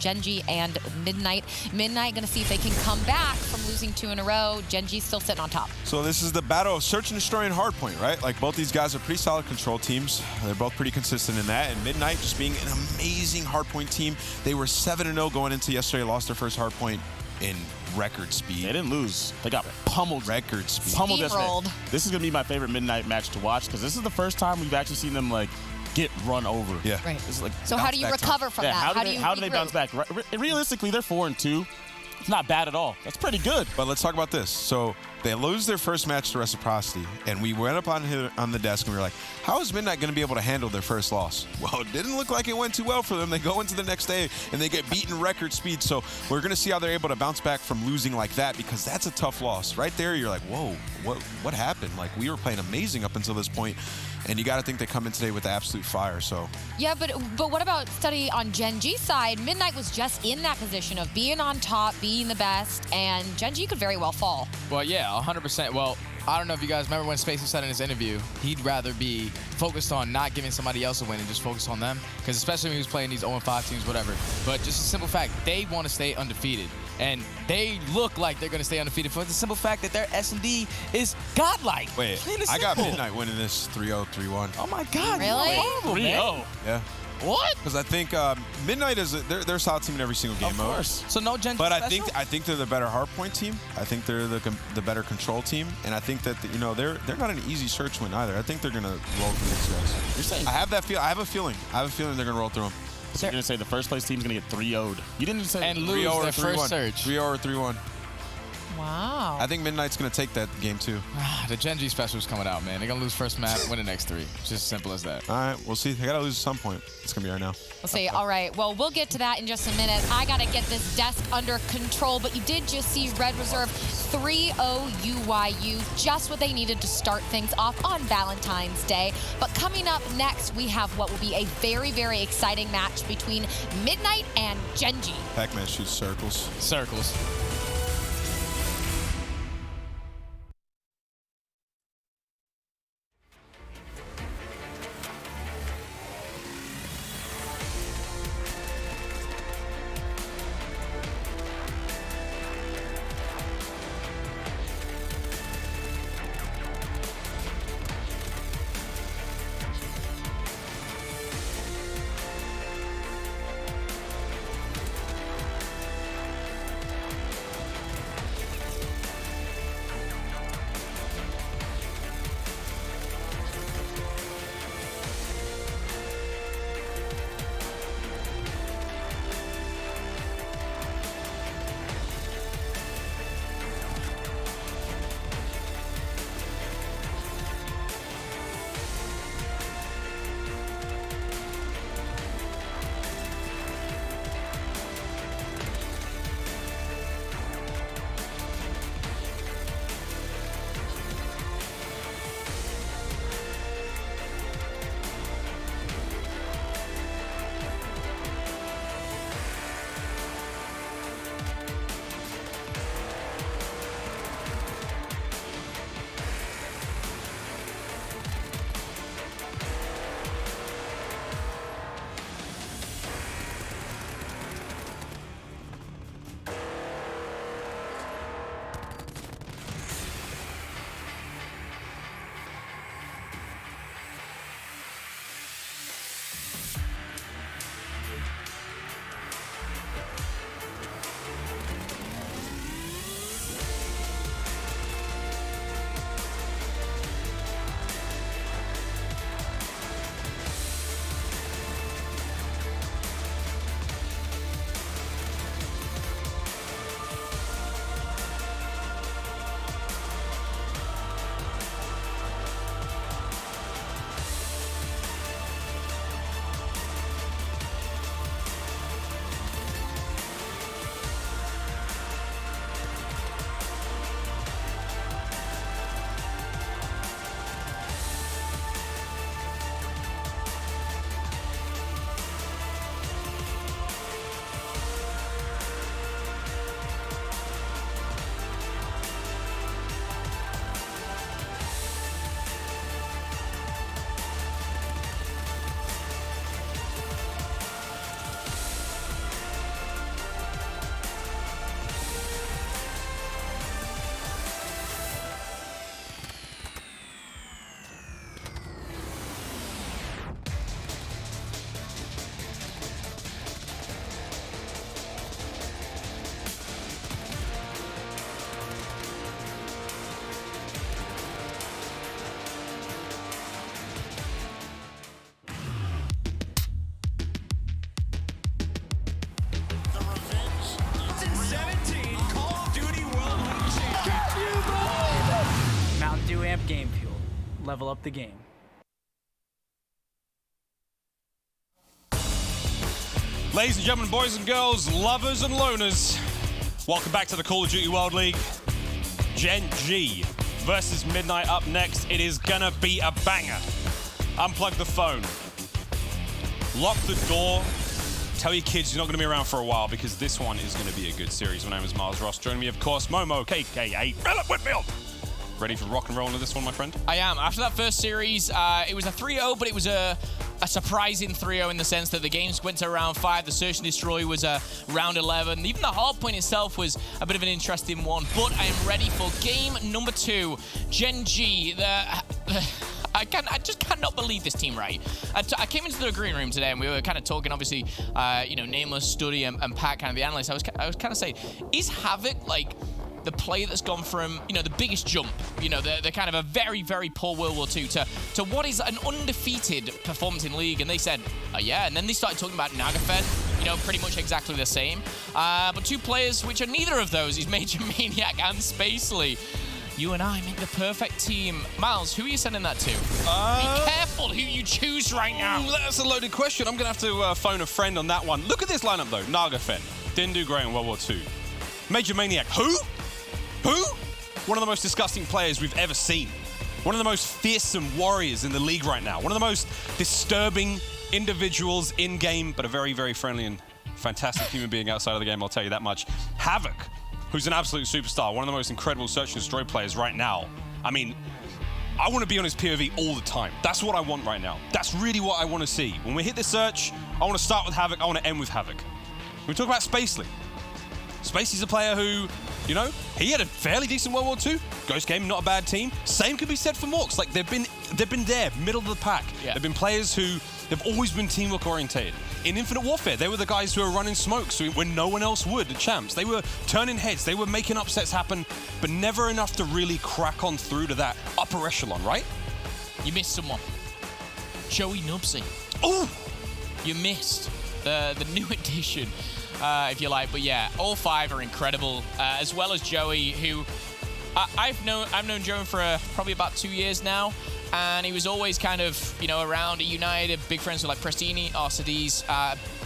Gen.G and Midnight. Midnight going to see if they can come back from losing 2 in a row. Gen.G still sitting on top. So this is the battle of Search and Destroy and Hardpoint, right? Like both these guys are pretty solid control teams. They're both pretty consistent in that. And Midnight just being an amazing Hardpoint team. They were 7-0 going into yesterday, lost their first Hardpoint in record speed. They didn't lose. They got pummeled. Record speed. Pummeled yesterday. Steamrolled. This is going to be my favorite Midnight match to watch because this is the first time we've actually seen them like get run over. Yeah. Right. It's like So how do you recover from that? How do they bounce back? Realistically, they're 4-2. It's not bad at all. That's pretty good. But let's talk about this. So they lose their first match to Reciprocity, and we went up on the desk and we were like, how is Midnight going to be able to handle their first loss? Well, it didn't look like it went too well for them. They go into the next day and they get beaten record speed. So we're going to see how they're able to bounce back from losing like that, because that's a tough loss. Right there, you're like, whoa, what happened? Like, we were playing amazing up until this point, and you got to think they come in today with absolute fire. So yeah, but what about study on Gen.G side? Midnight was just in that position of being on top, being the best, and Gen.G could very well fall. Well, yeah, 100%. Well, I don't know if you guys remember when Spacey said in his interview, he'd rather be focused on not giving somebody else a win and just focus on them. Because especially when he was playing these 0-5 teams, whatever. But just a simple fact, they want to stay undefeated. And they look like they're going to stay undefeated for the simple fact that their S&D is godlike. wait, I got Midnight winning this 3-0, 3-1. Oh my God. Really? Horrible, man. Yeah. What? Because I think Midnight is they're a solid team in every single game Of mode. course. So no Gen.G But special? I think they're the better hardpoint team. I think they're the better control team, and I think that they're not an easy search win either. I think they're gonna roll through these guys. You're saying I have that feel. I have a feeling they're gonna roll through them. so you're going to say the first place team's going to get 3-0'd. You didn't say And lose 3-0 or their first 3-1. surge. 3-0 or 3-1. Wow. I think Midnight's gonna take that game too. The Gen.G special is coming out, man. They're going to lose first map, win the next 3. It's just as simple as that. All right, we'll see. They gotta lose at some point. It's gonna be right now. We'll see. All right. Well, we'll get to that in just a minute. I got to get this desk under control, but you did just see Red Reserve 3-0 UYU, just what they needed to start things off on Valentine's Day. But coming up next, we have what will be a very, very exciting match between Midnight and Gen.G. Pac-Man shoots circles. Circles. 2-amp game fuel. Level up the game. Ladies and gentlemen, boys and girls, lovers and loners, welcome back to the Call of Duty World League. Gen.G versus Midnight up next. It is gonna be a banger. Unplug the phone. Lock the door. Tell your kids you're not gonna be around for a while because this one is gonna be a good series. My name is Miles Ross. Joining me, of course, Momo, KK8, Philip Whitfield. Ready for rock and roll into this one, my friend? I am. After that first series, it was a 3-0, but it was a surprising 3-0 in the sense that the games went to round 5. The Search and Destroy was round 11. Even the hard point itself was a bit of an interesting one. But I am ready for game number 2. Gen.G. I just cannot believe this team, right? I came into the green room today and we were kind of talking, obviously, Nameless, Study, and Pat, kind of the analyst. I was kind of saying, is Havoc like the player that's gone from, the biggest jump, the kind of a very, very poor World War II to what is an undefeated performance in League? And they said, yeah. And then they started talking about Nagafed, pretty much exactly the same. But two players, which are neither of those, is Major Maniac and Spacely. You and I make the perfect team. Miles, who are you sending that to? Be careful who you choose right now. That's a loaded question. I'm going to have to phone a friend on that one. Look at this lineup, though. Nagafed didn't do great in World War II. Major Maniac, who? One of the most disgusting players we've ever seen. One of the most fearsome warriors in the league right now. One of the most disturbing individuals in-game, but a very, very friendly and fantastic human being outside of the game, I'll tell you that much. Havoc, who's an absolute superstar, one of the most incredible Search and Destroy players right now. I mean, I want to be on his POV all the time. That's what I want right now. That's really what I want to see. When we hit the Search, I want to start with Havoc, I want to end with Havoc. We talk about Spacely. Spacely's a player who, he had a fairly decent World War II. Ghost Game, not a bad team. Same could be said for Morks. Like, they've been there, middle of the pack. Yeah. They've been players who they've always been teamwork orientated. In Infinite Warfare, they were the guys who were running smokes when no one else would, the champs. They were turning heads. They were making upsets happen, but never enough to really crack on through to that upper echelon, right? You missed someone. Joey Nubsy. Oh! You missed the new addition. If you like, but yeah, all 5 are incredible, as well as Joey, who I've known Joey for probably about 2 years now, and he was always kind of around at United, big friends with like Prestini, Arcades,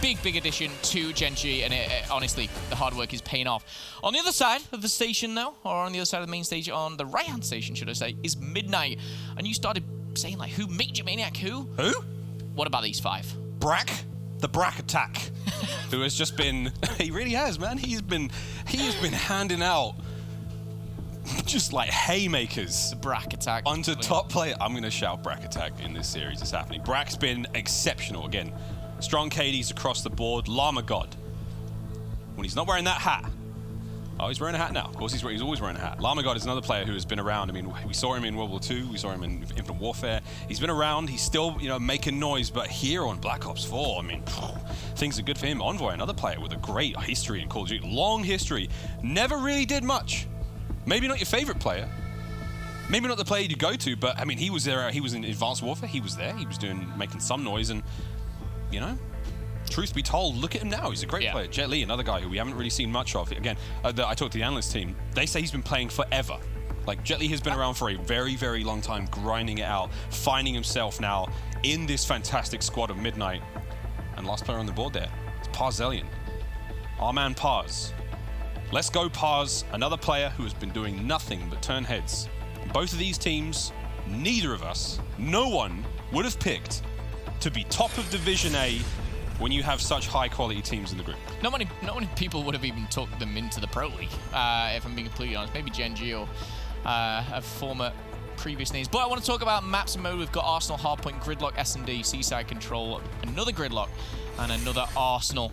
big addition to Gen.G, and honestly, the hard work is paying off. On the other side of the station, though, or on the other side of the main stage, on the right-hand station, should I say, is Midnight, and you started saying like, who? Major Maniac, who? Who? What about these 5? Brack, the Brack Attack. Who has just been, he really has, man. He has been handing out just like haymakers. The Brack Attack. Onto top player. I'm going to shout Brack Attack in this series. It's happening. Brack's been exceptional again. Strong KDs across the board. Llama God. When he's not wearing that hat. Oh, he's wearing a hat now. Of course, he's always wearing a hat. Llama God is another player who has been around. I mean, we saw him in World War II. We saw him in Infinite Warfare. He's been around. He's still, making noise. But here on Black Ops 4, I mean, things are good for him. Envoy, another player with a great history in Call of Duty. Long history. Never really did much. Maybe not your favorite player. Maybe not the player you go to. But, I mean, he was there. He was in Advanced Warfare. He was there. He was making some noise. And, truth be told, look at him now. He's a great player. Jet Li, another guy who we haven't really seen much of. Again, I talked to the analyst team. They say he's been playing forever. Like, Jet Li has been around for a very, very long time, grinding it out, finding himself now in this fantastic squad of Midnight. And last player on the board there is Parzelian. Our man Parz. Let's go Parz, another player who has been doing nothing but turn heads. Both of these teams, neither of us, no one would have picked to be top of Division A when you have such high-quality teams in the group. Not many people would have even took them into the Pro League, if I'm being completely honest. Maybe Gen.G or a former previous names. But I want to talk about maps and mode. We've got Arsenal, Hardpoint, Gridlock, S&D, Seaside Control, another Gridlock, and another Arsenal.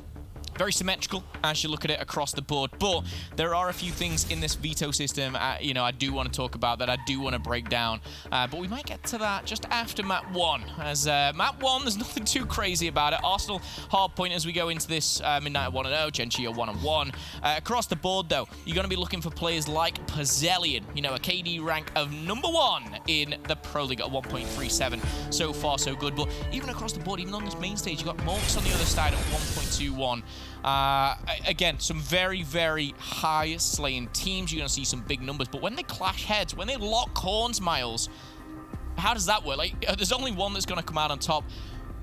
Very symmetrical as you look at it across the board, but there are a few things in this veto system, I do want to talk about, that I do want to break down, but we might get to that just after map 1, as map 1, there's nothing too crazy about it. Arsenal hardpoint as we go into this Midnight at 1-0, Gen.G at 1-1. Across the board, though, you're going to be looking for players like Parzelian, a KD rank of #1 in the Pro League at 1.37. So far, so good, but even across the board, even on this main stage, you've got Morks on the other side at 1.21. Again, some very, very high slaying teams. You're going to see some big numbers. But when they clash heads, when they lock horns, Miles, how does that work? Like, there's only one that's going to come out on top.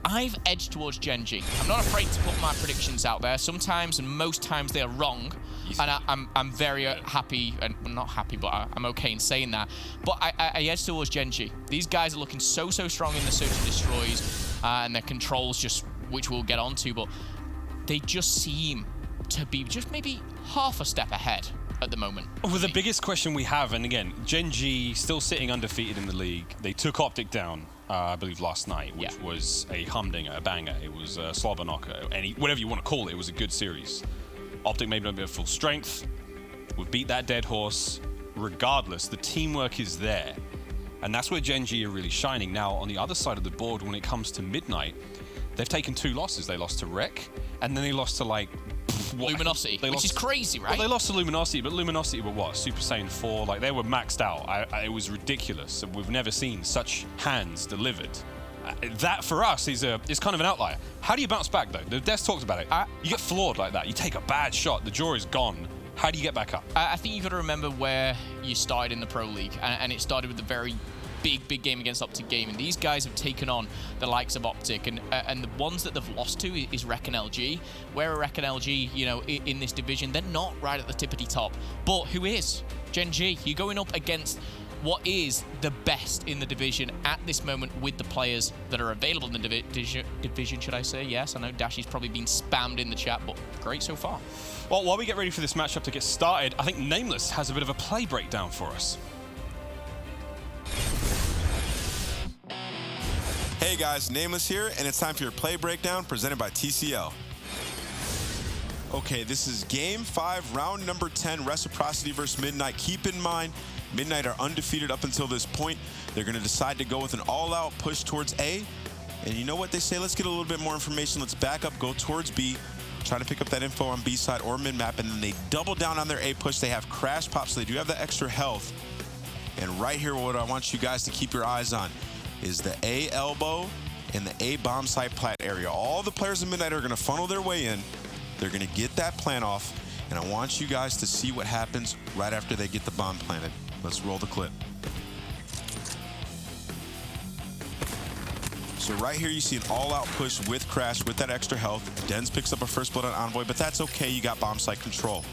I've edged towards Gen.G. I'm not afraid to put my predictions out there. Sometimes and most times they are wrong. And I'm very happy, and well, not happy, but I'm okay in saying that. But I edge towards Gen.G. These guys are looking so strong in the search and destroys and their controls, just which we'll get onto. But they just seem to be just maybe half a step ahead at the moment. Well, the biggest question we have, and again, Gen.G still sitting undefeated in the league. They took Optic down, I believe, last night, which was a humdinger, a banger. It was a slobber knocker, whatever you want to call it. It was a good series. Optic maybe not be at full strength. We beat that dead horse. Regardless, the teamwork is there. And that's where Gen.G are really shining. Now, on the other side of the board, when it comes to Midnight, they've taken 2 losses. They lost to Rec, and then they lost to, like, Luminosity, which is crazy, right? Well, they lost to Luminosity, but Luminosity were what? Super Saiyan 4? Like, they were maxed out. It was ridiculous. We've never seen such hands delivered. That, for us, is kind of an outlier. How do you bounce back, though? The Des talked about it. You get floored like that. You take a bad shot. The jaw is gone. How do you get back up? I think you've got to remember where you started in the Pro League, and it started with the very big game against Optic Gaming. These guys have taken on the likes of Optic, and the ones that they've lost to is Rec and LG. Where are Rec and LG, you know, in this division? They're not right at the tippity top. But who is? Gen.G. You're going up against what is the best in the division at this moment with the players that are available in the division, should I say? Yes, I know Dashy's probably been spammed in the chat, but great so far. Well, while we get ready for this matchup to get started, I think Nameless has a bit of a play breakdown for us. Hey guys, Nameless here, and it's time for your play breakdown presented by TCL. Okay, this is Game 5, round number 10, Reciprocity versus Midnight. Keep in mind, Midnight are undefeated up until this point. They're going to decide to go with an all-out push towards A. And you know what they say? Let's get a little bit more information. Let's back up, go towards B, try to pick up that info on B side or mid-map, and then they double down on their A push. They have Crash Pop, so they do have the extra health. And right here, what I want you guys to keep your eyes on is the A elbow and the A bomb site plat area. All the players in Midnight are going to funnel their way in. They're going to get that plant off, and I want you guys to see what happens right after they get the bomb planted. Let's roll the clip. So right here, you see an all-out push with Crash with that extra health. Dens picks up a first blood on Envoy, but that's okay. You got bomb site control.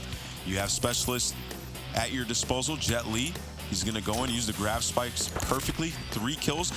You have Specialist at your disposal, Jet Li. He's going to go and use the grab spikes perfectly. 3 kills.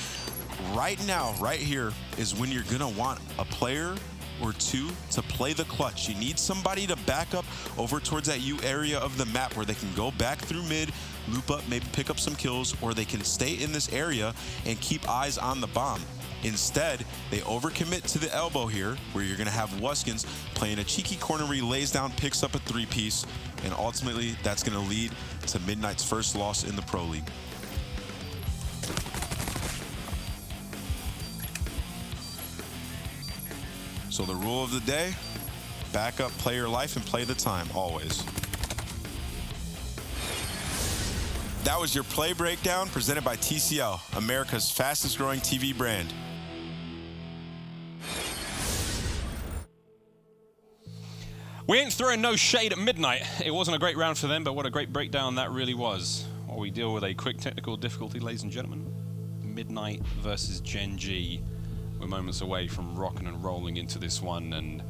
Right now, right here, is when you're going to want a player or 2 to play the clutch. You need somebody to back up over towards that U area of the map where they can go back through mid, loop up, maybe pick up some kills, or they can stay in this area and keep eyes on the bomb. Instead, they overcommit to the elbow here, where you're going to have Wuskins playing a cheeky corner where he lays down, picks up a 3-piece, and ultimately that's going to lead to Midnight's first loss in the Pro League. So the rule of the day, back up, play your life, and play the time, always. That was your play breakdown presented by TCL, America's fastest growing TV brand. We ain't throwing no shade at Midnight. It wasn't a great round for them, but what a great breakdown that really was. While we deal with a quick technical difficulty, ladies and gentlemen, Midnight versus Gen.G. We're moments away from rocking and rolling into this one, and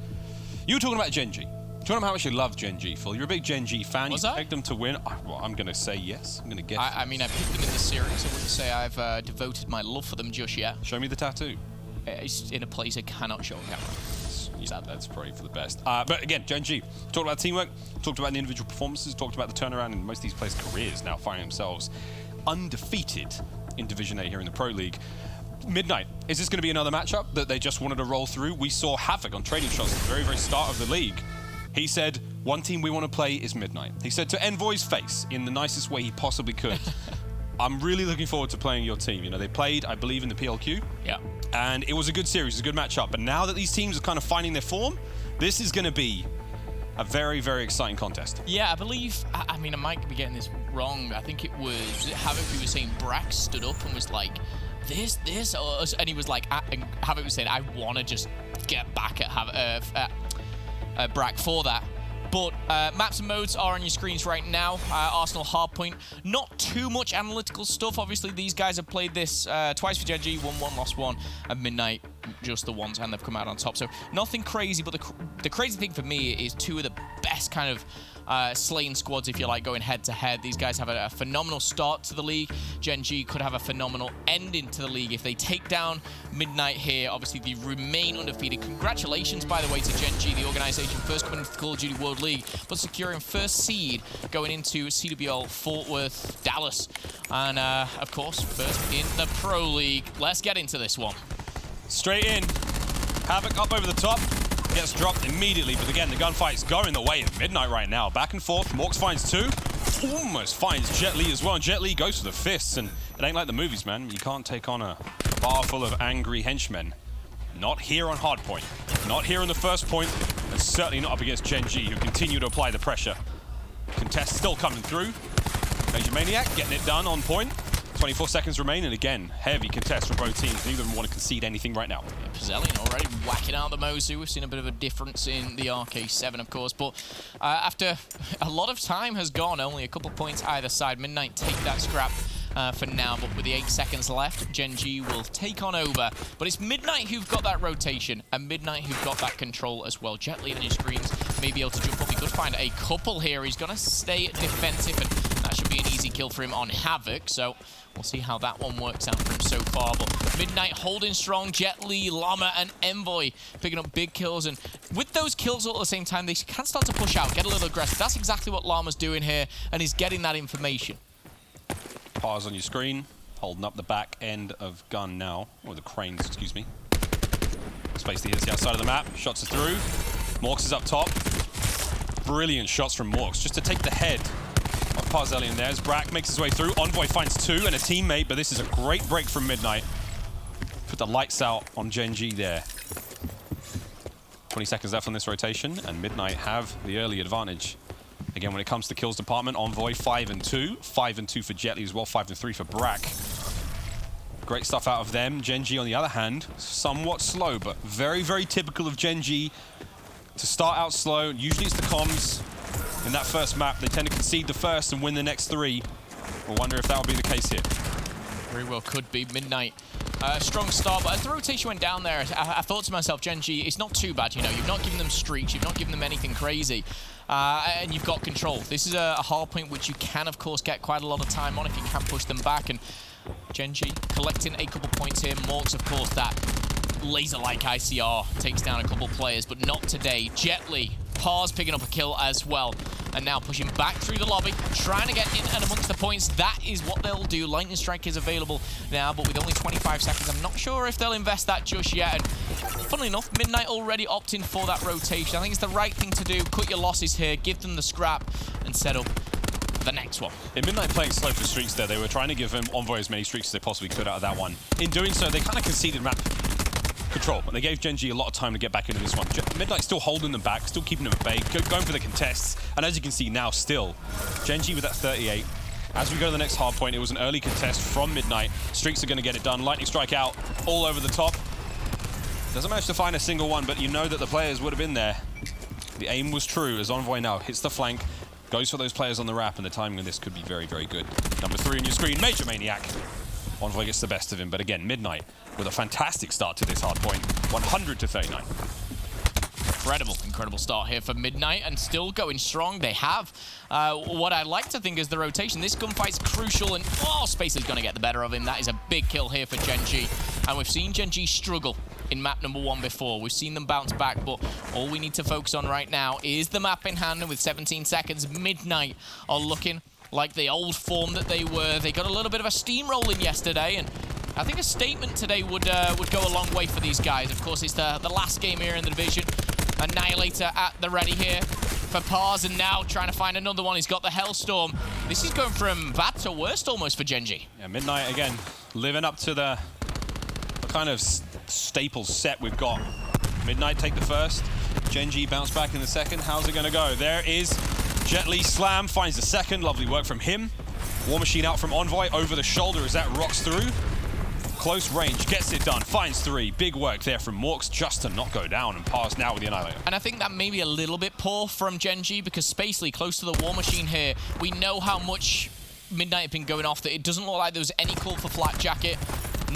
you were talking about Gen.G. Do you want to know how much you love Gen.G, Phil? You're a big Gen.G fan. Was you I? picked them to win. Well, I'm going to say yes. I'm going to guess. I mean, I picked them in the series. I wouldn't say I've devoted my love for them just yet. Show me the tattoo. It's in a place I cannot show on camera. Yeah, that's probably for the best. But again, Gen.G, talked about teamwork, talked about the individual performances, talked about the turnaround in most of these players' careers now finding themselves undefeated in Division A here in the Pro League. Midnight, is this going to be another matchup that they just wanted to roll through? We saw Havoc on Trading Shots at the very, very start of the league. He said, one team we want to play is Midnight. He said to Envoy's face in the nicest way he possibly could, I'm really looking forward to playing your team. You know, they played, I believe, in the PLQ. Yeah. And it was a good series, it was a good matchup. But now that these teams are kind of finding their form, this is going to be a very, very exciting contest. Yeah, I believe, I mean, I might be getting this wrong. I think it was Havoc who was saying Brax stood up and was like, this, and he was like, and Havoc was saying, I want to just get back at Brack for that. But maps and modes are on your screens right now. Arsenal Hardpoint, not too much analytical stuff. Obviously, these guys have played this twice for Gen.G, won one, lost one, and Midnight just the one time they've come out on top. So nothing crazy, but the crazy thing for me is two of the best kind of slaying squads, if you like, going head-to-head. These guys have a phenomenal start to the league. Gen.G could have a phenomenal ending to the league if they take down Midnight here. Obviously, they remain undefeated. Congratulations, by the way, to Gen.G, the organization first coming into the Call of Duty World League, but securing first seed going into CWL Fort Worth, Dallas. And, of course, first in the Pro League. Let's get into this one. Straight in. Havoc up over the top. Gets dropped immediately, but again, the gunfight's going the way of Midnight right now. Back and forth. Morks finds two. Almost finds Jet.Li as well. And Jet.Li goes for the fists, and it ain't like the movies, man. You can't take on a bar full of angry henchmen. Not here on Hardpoint. Not here on the first point, and certainly not up against Gen.G, who continue to apply the pressure. Contest still coming through. Major Maniac getting it done on point. 24 seconds remain, and again, heavy contest from both teams. Neither of them want to concede anything right now. Yeah, Pazelian already whacking out the Mozu. We've seen a bit of a difference in the RK7, of course, but after a lot of time has gone, only a couple points either side, Midnight take that scrap for now, but with the 8 seconds left, Gen.G will take on over. But it's Midnight who've got that rotation, and Midnight who've got that control as well. Jet.Li on his screens may be able to jump up. He could find a couple here. He's going to stay defensive, and that should be an easy kill for him on Havoc, so we'll see how that one works out for him so far. But Midnight holding strong. Jet.Li, Llama, and Envoy picking up big kills. And with those kills all at the same time, they can start to push out, get a little aggressive. That's exactly what Llama's doing here, and he's getting that information. Pause on your screen. Holding up the back end of gun now. Or the cranes, excuse me. Space to hit the outside of the map. Shots are through. Morks is up top. Brilliant shots from Morks, just to take the head of Pazelian there as Brack makes his way through. Envoy finds two and a teammate, but this is a great break from Midnight. Put the lights out on Gen.G there. 20 seconds left on this rotation, and Midnight have the early advantage. Again, when it comes to kills department, Envoy 5 and 2. 5 and 2 for Jet.Li as well, 5 and 3 for Brack. Great stuff out of them. Gen.G, on the other hand, somewhat slow, but very, very typical of Gen.G to start out slow. Usually it's the comms. In that first map, they tend to concede the first and win the next three. We'll wonder if that will be the case here. Very well could be. Midnight. Strong start, but as the rotation went down there, I thought to myself, Gen.G, it's not too bad, you know. You've not given them streaks, you've not given them anything crazy, and you've got control. This is a hard point which you can, of course, get quite a lot of time on if you can push them back, and Gen.G collecting a couple points here. Morks, of course, that laser-like ICR takes down a couple players, but not today. Jet.Li, Pars picking up a kill as well, and now pushing back through the lobby, trying to get in and amongst the points. That is what they'll do. Lightning Strike is available now, but with only 25 seconds, I'm not sure if they'll invest that just yet. And funnily enough, Midnight already opting for that rotation. I think it's the right thing to do. Cut your losses here, give them the scrap, and set up the next one. In Midnight playing slow for streaks there, they were trying to give him Envoy as many streaks as they possibly could out of that one. In doing so, they kind of conceded map control, and they gave Gen.G a lot of time to get back into this one. Midnight still holding them back, still keeping them at bay, going for the contests, and as you can see now still, Gen.G with that 38. As we go to the next hard point, it was an early contest from Midnight. Streaks are going to get it done. Lightning Strike out all over the top. Doesn't manage to find a single one, but you know that the players would have been there. The aim was true as Envoy now hits the flank, goes for those players on the wrap, and the timing of this could be very, very good. Number 3 on your screen, Major Maniac. Envoy gets the best of him, but again, Midnight with a fantastic start to this hard point, 100 to 39. Incredible start here for Midnight, and still going strong. They have what I like to think is the rotation. This gunfight's crucial, and Space is going to get the better of him. That is a big kill here for Gen.G, and we've seen Gen.G struggle in map number 1 before. We've seen them bounce back, but all we need to focus on right now is the map in hand, and with 17 seconds, Midnight are looking like the old form that they were. They got a little bit of a steamrolling yesterday, and I think a statement today would go a long way for these guys. Of course, it's the last game here in the division. Annihilator at the ready here for Pars, and now trying to find another one. He's got the Hellstorm. This is going from bad to worst almost for Gen.G. Yeah, Midnight, again, living up to the kind of staple set we've got. Midnight take the first. Gen.G bounce back in the second. How's it going to go? There is Jet.Li slam, finds the second. Lovely work from him. War Machine out from Envoy over the shoulder as that rocks through. Close range, gets it done, finds 3. Big work there from Morks just to not go down and pass now with the Annihilator. And I think that may be a little bit poor from Gen.G because Spacely, close to the War Machine here, we know how much Midnight had been going off, that it doesn't look like there was any call for Flat Jacket.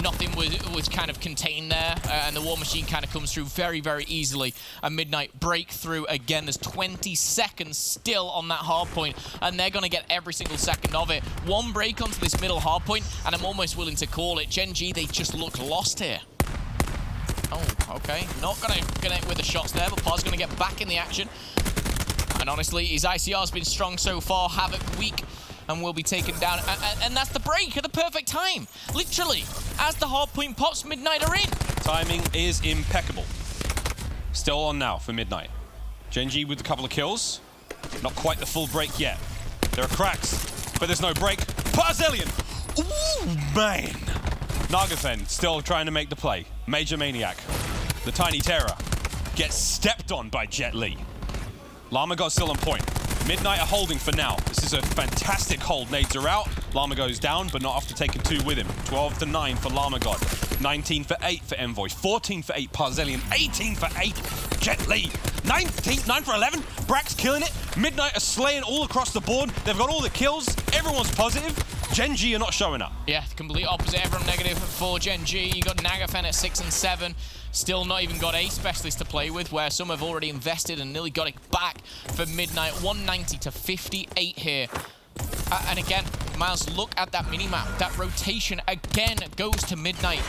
Nothing was kind of contained there, and the War Machine kind of comes through very, very easily. And Midnight breakthrough again. There's 20 seconds still on that hard point, and they're going to get every single second of it. One break onto this middle hard point, and I'm almost willing to call it. Gen.G, they just look lost here. Oh, okay. Not going to connect with the shots there, but Paz going to get back in the action. And honestly, his ICR's been strong so far. Havoc weak and will be taken down. And that's the break at the perfect time. Literally, as the hard point pops, Midnight are in. Timing is impeccable. Still on now for Midnight. Gen.G with a couple of kills. Not quite the full break yet. There are cracks, but there's no break. Parzelian! Ooh, man! Nagafen still trying to make the play. Major Maniac, the Tiny Terror, gets stepped on by Jet Li. Llama God still on point. Midnight are holding for now. This is a fantastic hold. Nades are out. Llama goes down, but not after taking 2 with him. 12 to 9 for Llama God. 19 for 8 for Envoy. 14 for 8 Parzelian. 18 for 8 Jet Li. 9 for 11. Brack's killing it. Midnight are slaying all across the board. They've got all the kills. Everyone's positive. Gen.G are not showing up. Yeah, the complete opposite. Everyone negative for Gen.G. You got Nagafen at 6 and 7. Still not even got a specialist to play with, where some have already invested and nearly got it back for Midnight. 190 to 58 here. And again, Miles, look at that mini-map. That rotation again goes to Midnight.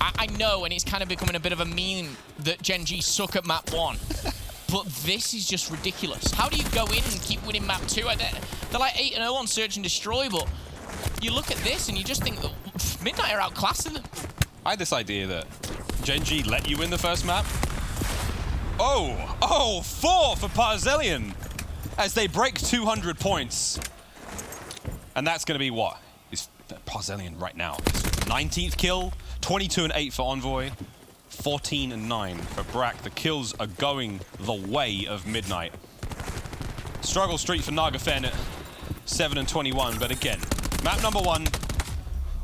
I know, and it's kind of becoming a bit of a meme that Gen.G suck at map 1. But this is just ridiculous. How do you go in and keep winning map 2? They're like 8-0 on Search and Destroy, but you look at this and you just think, oh, Midnight are outclassing them. I had this idea that Gen.G let you win the first map. Oh, 4 for Parzelian as they break 200 points. And that's going to be what? Is Parzelian right now. His 19th kill, 22 and 8 for Envoy, 14 and 9 for Brack. The kills are going the way of Midnight. Struggle streak for Nagafen at 7 and 21, but again, map number 1,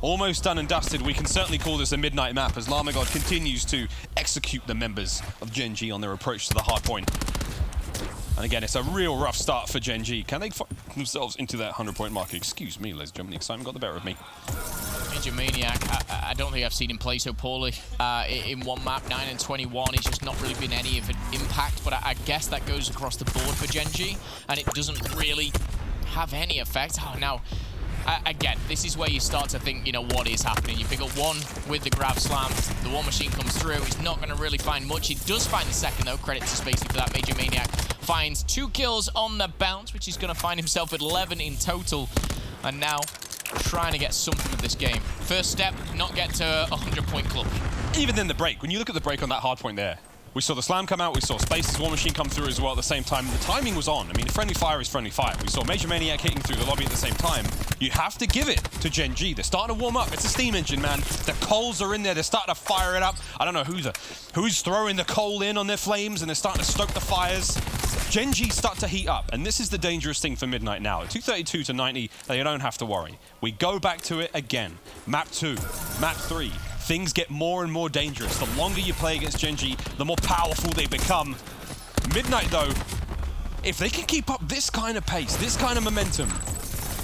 almost done and dusted. We can certainly call this a Midnight map as Llama God continues to execute the members of Gen.G on their approach to the hard point. And again, it's a real rough start for Gen.G. Can they find themselves into that 100-point mark? Excuse me, ladies and gentlemen, the excitement got the better of me. Major Maniac, I don't think I've seen him play so poorly in one map. 9 and 21, he's just not really been any of an impact, but I guess that goes across the board for Gen.G, and it doesn't really have any effect. Oh, now, again, this is where you start to think, you know, what is happening? You pick up one with the grab slam, the War Machine comes through, he's not going to really find much. He does find the second, though. Credit to Spacey for that. Major Maniac finds 2 kills on the bounce, which he's going to find himself at 11 in total, and now trying to get something of this game. First step, not get to a 100-point club. Even in the break, when you look at the break on that hard point there, we saw the slam come out, we saw Space's War Machine come through as well at the same time. The timing was on. I mean, friendly fire is friendly fire. We saw Major Maniac hitting through the lobby at the same time. You have to give it to Gen.G. They're starting to warm up. It's a steam engine, man. The coals are in there. They're starting to fire it up. I don't know who's throwing the coal in on their flames, and they're starting to stoke the fires. Gen.G start to heat up, and this is the dangerous thing for Midnight now. At 232 to 90, they don't have to worry. We go back to it again. Map 2, map 3. Things get more and more dangerous. The longer you play against Gen.G, the more powerful they become. Midnight, though, if they can keep up this kind of pace, this kind of momentum,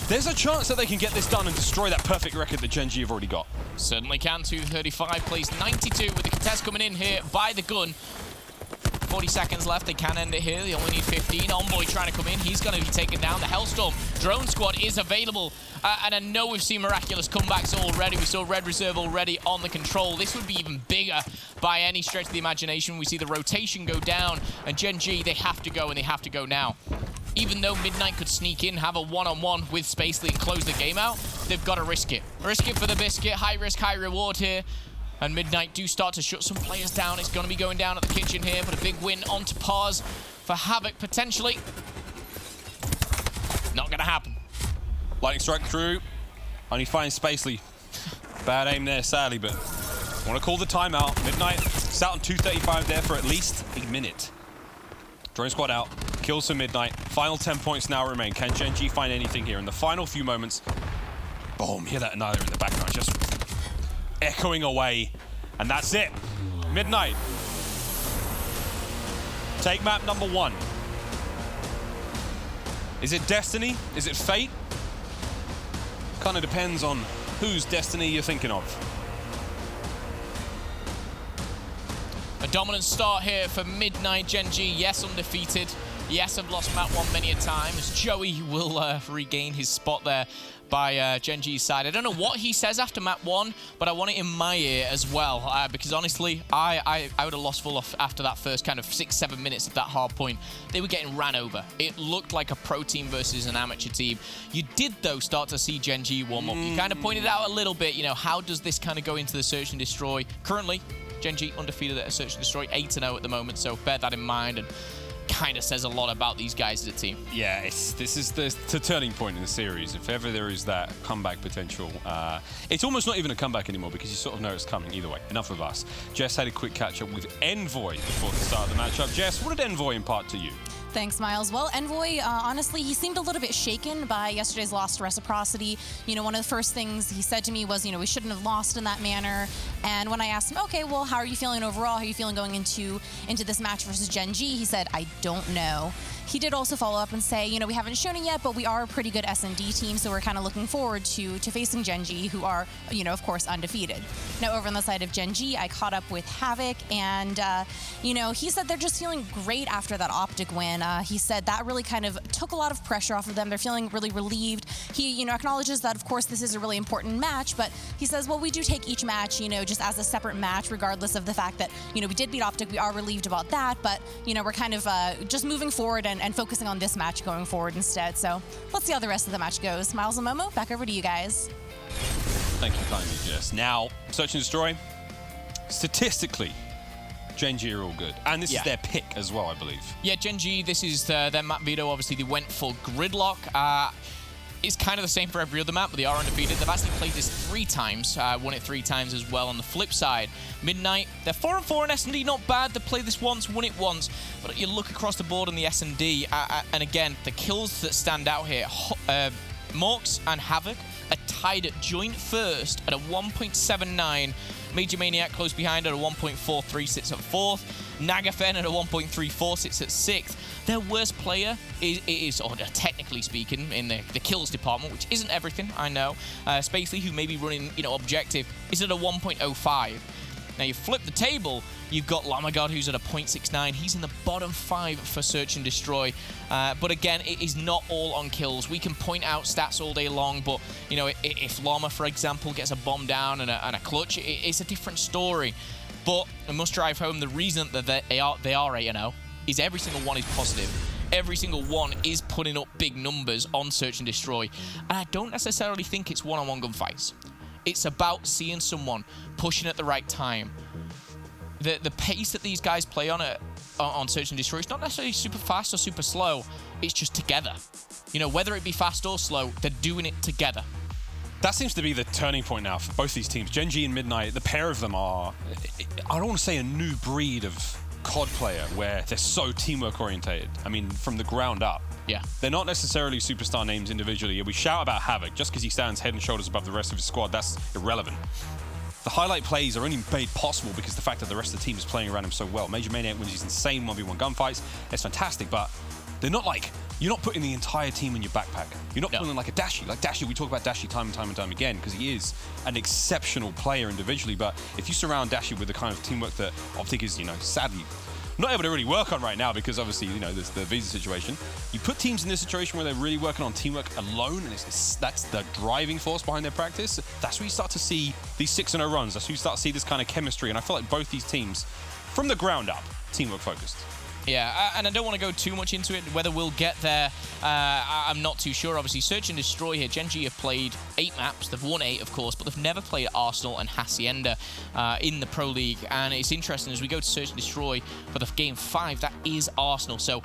there's a chance that they can get this done and destroy that perfect record that Gen.G have already got. Certainly can. 235 plays 92 with the contest coming in here by the gun. 40 seconds left. They can end it here. They only need 15. Envoy trying to come in. He's going to be taken down. The Hellstorm drone squad is available. And I know we've seen miraculous comebacks already. We saw Red Reserve already on the control. This would be even bigger by any stretch of the imagination. We see the rotation go down. And Gen.G, they have to go, and they have to go now. Even though Midnight could sneak in, have a one-on-one with Spacely and close the game out, they've got to risk it. Risk it for the biscuit. High risk, high reward here. And Midnight do start to shut some players down. It's going to be going down at the kitchen here, but a big win onto Paz for Havoc, potentially. Not going to happen. Lightning strike through. Only finds Spacely. Bad aim there, sadly, but want to call the timeout. Midnight sat on 235 there for at least a minute. Drone squad out. Kills for Midnight. Final 10 points now remain. Can Gen.G find anything here in the final few moments? Boom, hear that Annihilator in the background. Just echoing away. And that's it. Midnight. Take map number 1. Is it destiny? Is it fate? Kind of depends on whose destiny you're thinking of. A dominant start here for Midnight Gen.G. Yes, undefeated. Yes, I've lost map 1 many a time, as Joey will regain his spot there by Gen.G's side. I don't know what he says after map 1, but I want it in my ear as well, because honestly, I would have lost full off after that first kind of 6-7 minutes of that hard point. They were getting ran over. It looked like a pro team versus an amateur team. You did, though, start to see Gen.G warm up. You kind of pointed out a little bit, you know, how does this kind of go into the Search and Destroy? Currently, Gen.G undefeated at a Search and Destroy, 8-0 at the moment, so bear that in mind. And kind of says a lot about these guys as a team. Yeah, this is the turning point in the series. If ever there is that comeback potential, it's almost not even a comeback anymore because you sort of know it's coming either way. Enough of us. Jess had a quick catch-up with Envoy before the start of the matchup. Jess, what did Envoy impart to you? Thanks, Miles. Well, Envoy, honestly, he seemed a little bit shaken by yesterday's loss to Reciprocity. You know, one of the first things he said to me was, you know, we shouldn't have lost in that manner. And when I asked him, okay, well, how are you feeling overall? How are you feeling going into this match versus Gen.G? He said, I don't know. He did also follow up and say, you know, we haven't shown it yet, but we are a pretty good S&D team, so we're kind of looking forward to facing Gen.G, who are, you know, of course, undefeated. Now, over on the side of Gen.G, I caught up with Havoc, and, you know, he said they're just feeling great after that Optic win. He said that really kind of took a lot of pressure off of them. They're feeling really relieved. He, you know, acknowledges that, of course, this is a really important match, but he says, well, we do take each match, you know, just as a separate match, regardless of the fact that, you know, we did beat Optic. We are relieved about that, but, you know, we're kind of just moving forward and focusing on this match going forward instead. So let's see how the rest of the match goes. Miles and Momo, back over to you guys. Thank you kindly, Jess. Now, Search and Destroy, statistically, Gen.G are all good. And this is their pick as well, I believe. Yeah, Gen.G, this is their map veto. Obviously, they went for Gridlock. It's kind of the same for every other map, but they are undefeated. They've actually played this 3 times, won it 3 times as well. On the flip side, Midnight, they're 4-4 in S&D, not bad. They played this once, won it once. But you look across the board on the S&D, and again, the kills that stand out here, Morks and Havoc are tied at joint first at a 1.79. Major Maniac close behind at a 1.43, sits at 4th. Nagafen at a 1.34, sits at 6th. Their worst player is technically speaking, in the kills department, which isn't everything, I know. Spacely, who may be running, you know, objective, is at a 1.05. Now, you flip the table, you've got Lamagod, who's at a 0.69. He's in the bottom 5 for Search and Destroy. But again, it is not all on kills. We can point out stats all day long, but, you know, if Llama, for example, gets a bomb down and a clutch, it's a different story. But I must drive home the reason that they are 8-0 is every single one is positive. Every single one is putting up big numbers on Search and Destroy. And I don't necessarily think it's one-on-one gunfights. It's about seeing someone pushing at the right time. The pace that these guys play on Search and Destroy, it's not necessarily super fast or super slow. It's just together. You know, whether it be fast or slow, they're doing it together. That seems to be the turning point now for both these teams. Gen.G and Midnight, the pair of them are, I don't want to say a new breed of COD player where they're so teamwork orientated. I mean, from the ground up. Yeah. They're not necessarily superstar names individually. We shout about Havoc just because he stands head and shoulders above the rest of his squad. That's irrelevant. The highlight plays are only made possible because the fact that the rest of the team is playing around him so well. Major Maniac wins these insane 1v1 gunfights. It's fantastic, but they're not like, you're not putting the entire team in your backpack. You're not putting like a Dashi. Like Dashi, we talk about Dashi time and time again because he is an exceptional player individually, but if you surround Dashi with the kind of teamwork that Optic is, you know, sadly not able to really work on right now because obviously, you know, there's the visa situation. You put teams in this situation where they're really working on teamwork alone, and that's the driving force behind their practice. That's where you start to see these 6-0 runs. That's where you start to see this kind of chemistry. And I feel like both these teams, from the ground up, teamwork focused. Yeah, and I don't want to go too much into it. Whether we'll get there, I'm not too sure. Obviously, Search and Destroy here. Gen.G have played 8 maps. They've won 8, of course, but they've never played Arsenal and Hacienda in the Pro League. And it's interesting, as we go to Search and Destroy for the game 5, that is Arsenal. So,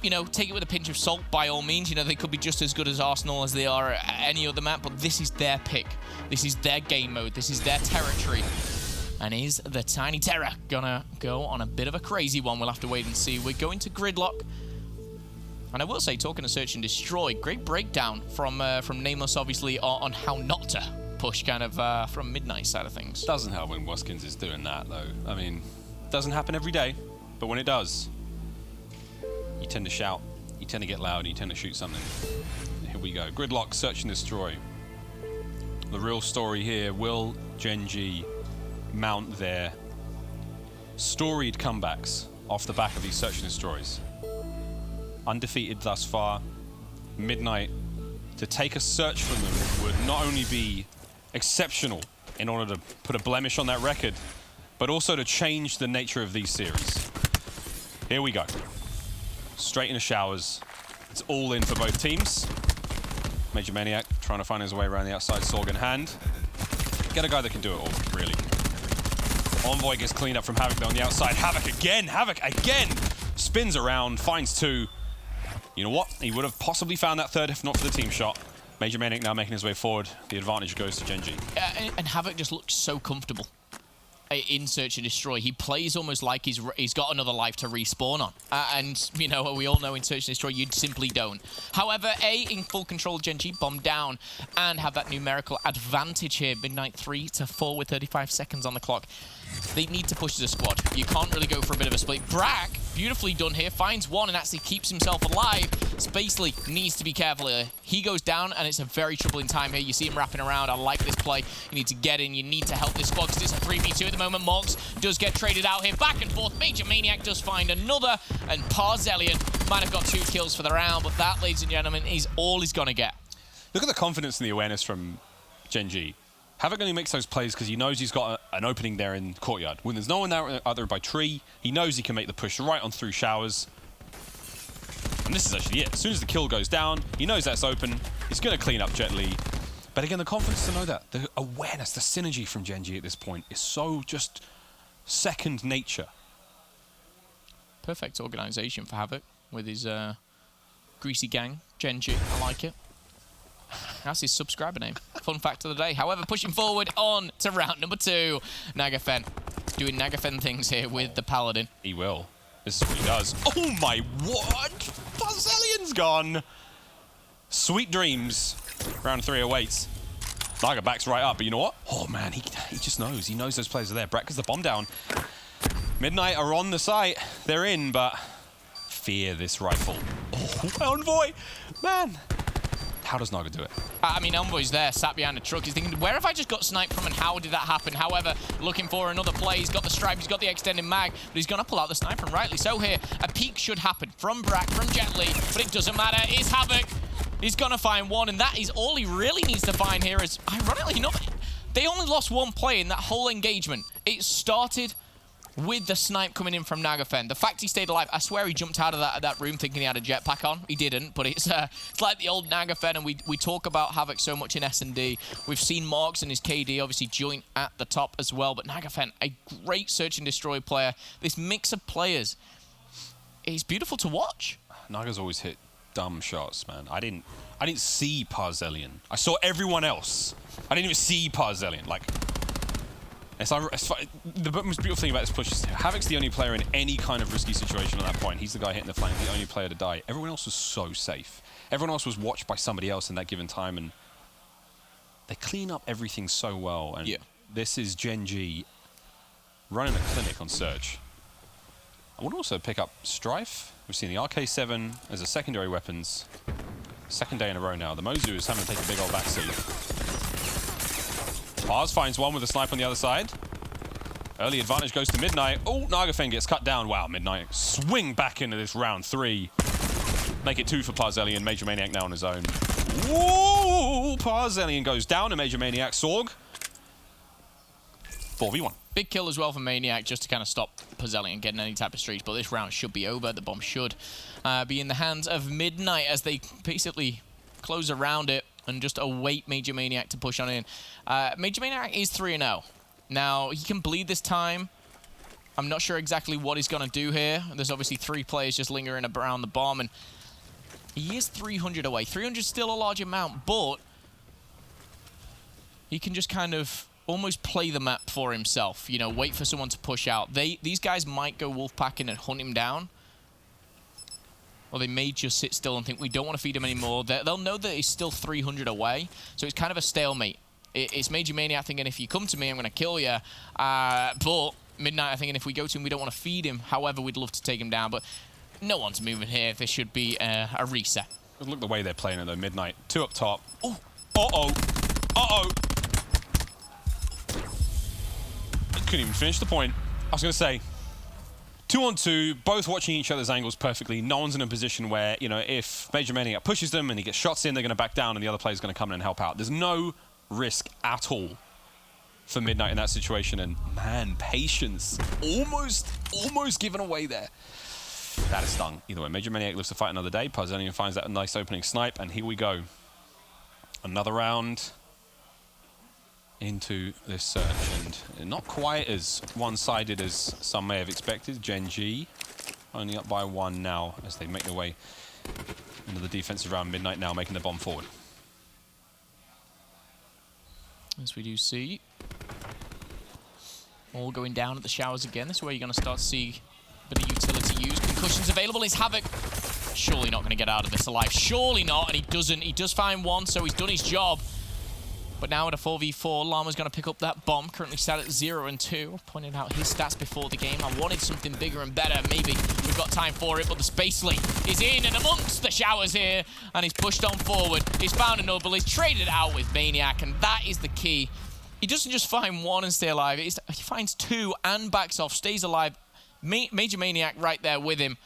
you know, take it with a pinch of salt, by all means. You know, they could be just as good as Arsenal as they are at any other map, but this is their pick. This is their game mode. This is their territory. And is the Tiny Terror gonna go on a bit of a crazy one? We'll have to wait and see. We're going to Gridlock. And I will say, talking to Search and Destroy, great breakdown from Nameless, obviously, on how not to push kind of from Midnight side of things. Doesn't help when Waskins is doing that, though. I mean, doesn't happen every day, but when it does, you tend to shout, you tend to get loud, you tend to shoot something. Here we go. Gridlock, search and destroy. The real story here, will Gen.G mount their storied comebacks off the back of these search and destroys? Undefeated thus far. Midnight, to take a search from them would not only be exceptional in order to put a blemish on that record, but also to change the nature of these series. Here we go. Straight into showers. It's all in for both teams. Major Maniac trying to find his way around the outside, Sorg in hand. Get a guy that can do it all, really. Envoy gets cleaned up from Havoc on the outside. Havoc again! Spins around, finds two. You know what? He would have possibly found that third if not for the team shot. Major Maniac now making his way forward. The advantage goes to Gen.G. And Havoc just looks so comfortable in Search and Destroy. He plays almost like he's got another life to respawn on. And, you know, we all know in Search and Destroy, you simply don't. However, in full control, Gen.G bomb down and have that numerical advantage here. Midnight 3 to 4 with 35 seconds on the clock. They need to push as a squad. You can't really go for a bit of a split. Brack, beautifully done here, finds one and actually keeps himself alive. Spacely needs to be careful here. He goes down and it's a very troubling time here. You see him wrapping around. I like this play. You need to get in. You need to help this squad because it's a 3v2 at the moment. Mox does get traded out here. Back and forth. Major Maniac does find another. And Parzelian might have got 2 kills for the round. But that, ladies and gentlemen, is all he's going to get. Look at the confidence and the awareness from Gen.G. Havoc only makes those plays because he knows he's got an opening there in courtyard. When there's no one there other by tree, he knows he can make the push right on through showers. And this is actually it. As soon as the kill goes down, he knows that's open. He's going to clean up Jet Li. But again, the confidence to know that. The awareness, the synergy from Gen.G at this point is so just second nature. Perfect organization for Havoc with his greasy gang, Gen.G. I like it. That's his subscriber name. Fun fact of the day. However, pushing forward on to round number 2. Nagafen doing Nagafen things here with the Paladin. He will. This is what he does. Oh my, what? Parzelian's gone. Sweet dreams. Round 3 awaits. Naga backs right up, but you know what? Oh man, he just knows. He knows those players are there. Brack gets the bomb down. Midnight are on the site. They're in, but fear this rifle. Oh, Envoy! Man. How does Naga do it? I mean, Envoy's there, sat behind the truck. He's thinking, where have I just got sniped from and how did that happen? However, looking for another play. He's got the stripe, he's got the extended mag, but he's going to pull out the sniper, and rightly so here. A peek should happen from Brack, from Jet Li, but it doesn't matter. It's Havoc. He's going to find one, and that is all he really needs to find here is, ironically, they only lost 1 play in that whole engagement. It started with the snipe coming in from Nagafen. The fact he stayed alive, I swear he jumped out of that room thinking he had a jetpack on. He didn't, but it's like the old Nagafen, and we talk about Havoc so much in S&D. We've seen Marks and his KD obviously joint at the top as well, but Nagafen, a great search and destroy player. This mix of players is beautiful to watch. Naga's always hit dumb shots, man. I didn't see Parzelian. I saw everyone else. I didn't even see Parzelian. Like, the most beautiful thing about this push is Havoc's the only player in any kind of risky situation at that point. He's the guy hitting the flank, the only player to die. Everyone else was so safe. Everyone else was watched by somebody else in that given time, and they clean up everything so well. And this is Gen.G running a clinic on Surge. I want to also pick up Strife. We've seen the RK7 as a secondary weapons. Second day in a row now. The Mozu is having to take a big old backseat. Pars finds one with a snipe on the other side. Early advantage goes to Midnight. Oh, Nagafen gets cut down. Wow, Midnight swing back into this round 3. Make it 2 for Parzelian. Major Maniac now on his own. Whoa! Parzelian goes down to Major Maniac. Sorg. 4v1. Big kill as well for Maniac just to kind of stop Parzelian getting any type of streaks, but this round should be over. The bomb should be in the hands of Midnight as they basically close around it and just await Major Maniac to push on in. Major Maniac is 3-0. Now, he can bleed this time. I'm not sure exactly what he's going to do here. There's obviously 3 players just lingering around the bomb, and he is 300 away. 300 is still a large amount, but he can just kind of almost play the map for himself. You know, wait for someone to push out. These guys might go wolfpacking and hunt him down. Or they may just sit still and think, we don't want to feed him anymore. They'll know that he's still 300 away, so it's kind of a stalemate. It's Major Maniac thinking, if you come to me, I'm going to kill you. But Midnight are thinking, if we go to him, we don't want to feed him. However, we'd love to take him down. But no one's moving here. This should be a reset. Look the way they're playing it, though. Midnight. 2 up top. Oh. Uh-oh. Uh-oh. Couldn't even finish the point. I was going to say, 2-on-2, both watching each other's angles perfectly. No one's in a position where, you know, if Major Maniac pushes them and he gets shots in, they're going to back down and the other player's going to come in and help out. There's no risk at all for Midnight in that situation. And, man, patience. Almost given away there. That is stung. Either way, Major Maniac lives to fight another day. Parzanian finds that a nice opening snipe, and here we go. Another round into this search, and not quite as one-sided as some may have expected. Gen.G only up by 1 now as they make their way into the defensive round. Midnight now making the bomb forward. As we do see, all going down at the showers again. This is where you're going to start to see a bit of utility used. Concussions available. Is Havoc surely not going to get out of this alive? Surely not, and he doesn't. He does find one, so he's done his job. But now at a 4v4, Llama's going to pick up that bomb. Currently sat at 0 and 2. Pointed out his stats before the game. I wanted something bigger and better. Maybe we've got time for it, but the Space Link is in and amongst the showers here. And he's pushed on forward. He's found a Noble. He's traded out with Maniac, and that is the key. He doesn't just find 1 and stay alive. He finds 2 and backs off, stays alive. Major Maniac right there with him.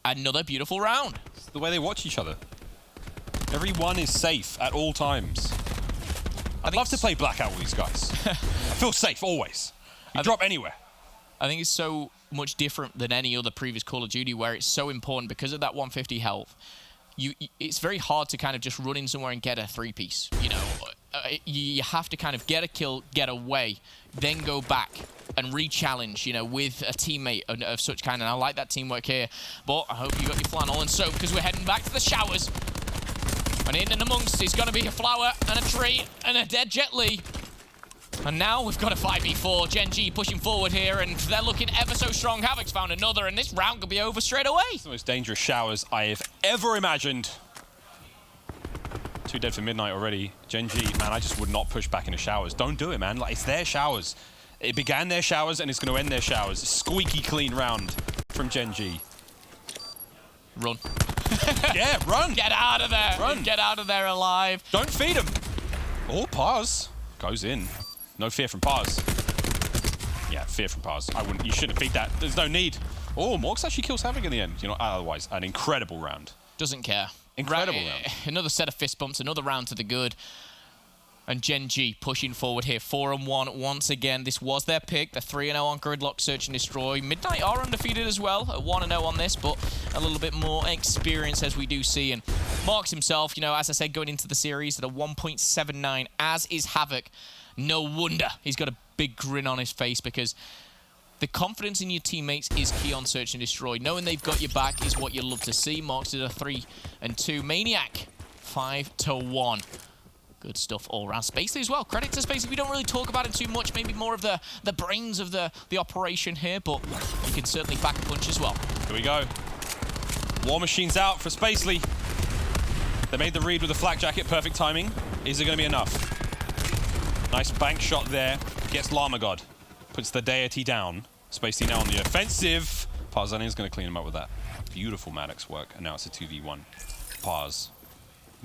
Another beautiful round. It's the way they watch each other. Everyone is safe at all times. I'd love to play Blackout with these guys. I feel safe, always. You drop anywhere. I think it's so much different than any other previous Call of Duty where it's so important because of that 150 health. It's very hard to kind of just run in somewhere and get a 3-piece. You know, you have to kind of get a kill, get away, then go back and re-challenge, you know, with a teammate of such kind. And I like that teamwork here. But I hope you got your flannel and soap because we're heading back to the showers. And in and amongst is going to be a flower and a tree and a dead Jet Li. And now we've got a 5v4. Gen.G pushing forward here, and they're looking ever so strong. Havoc's found another, and this round could be over straight away. It's the most dangerous showers I have ever imagined. 2 dead for Midnight already. Gen.G, man, I just would not push back into showers. Don't do it, man. Like, it's their showers. It began their showers, and it's going to end their showers. Squeaky clean round from Gen.G. Run. Yeah, run. Get out of there. Run. Get out of there alive. Don't feed him. Oh, Pars goes in. No fear from Pars. Yeah, fear from Pars. You shouldn't feed that. There's no need. Oh, Morgs actually kills Havoc in the end. You know, otherwise, an incredible round. Doesn't care. Incredible round. Another set of fist bumps, another round to the good. And Gen.G pushing forward here, 4-1 once again. This was their pick. They're 3-0 on Gridlock Search and Destroy. Midnight are undefeated as well, at 1-0 on this, but a little bit more experience as we do see. And Marks himself, you know, as I said, going into the series at a 1.79, as is Havoc. No wonder he's got a big grin on his face because the confidence in your teammates is key on Search and Destroy. Knowing they've got your back is what you love to see. Marks did a 3-2. Maniac, 5-1. Good stuff all around. Spacely as well. Credit to Spacely. We don't really talk about it too much. Maybe more of the brains of the operation here, but you can certainly back a punch as well. Here we go. War Machine's out for Spacely. They made the read with the flak jacket. Perfect timing. Is it going to be enough? Nice bank shot there. Gets Llama God. Puts the deity down. Spacely now on the offensive. Parzanian's going to clean him up with that. Beautiful Maddox work. And now it's a 2v1. Pars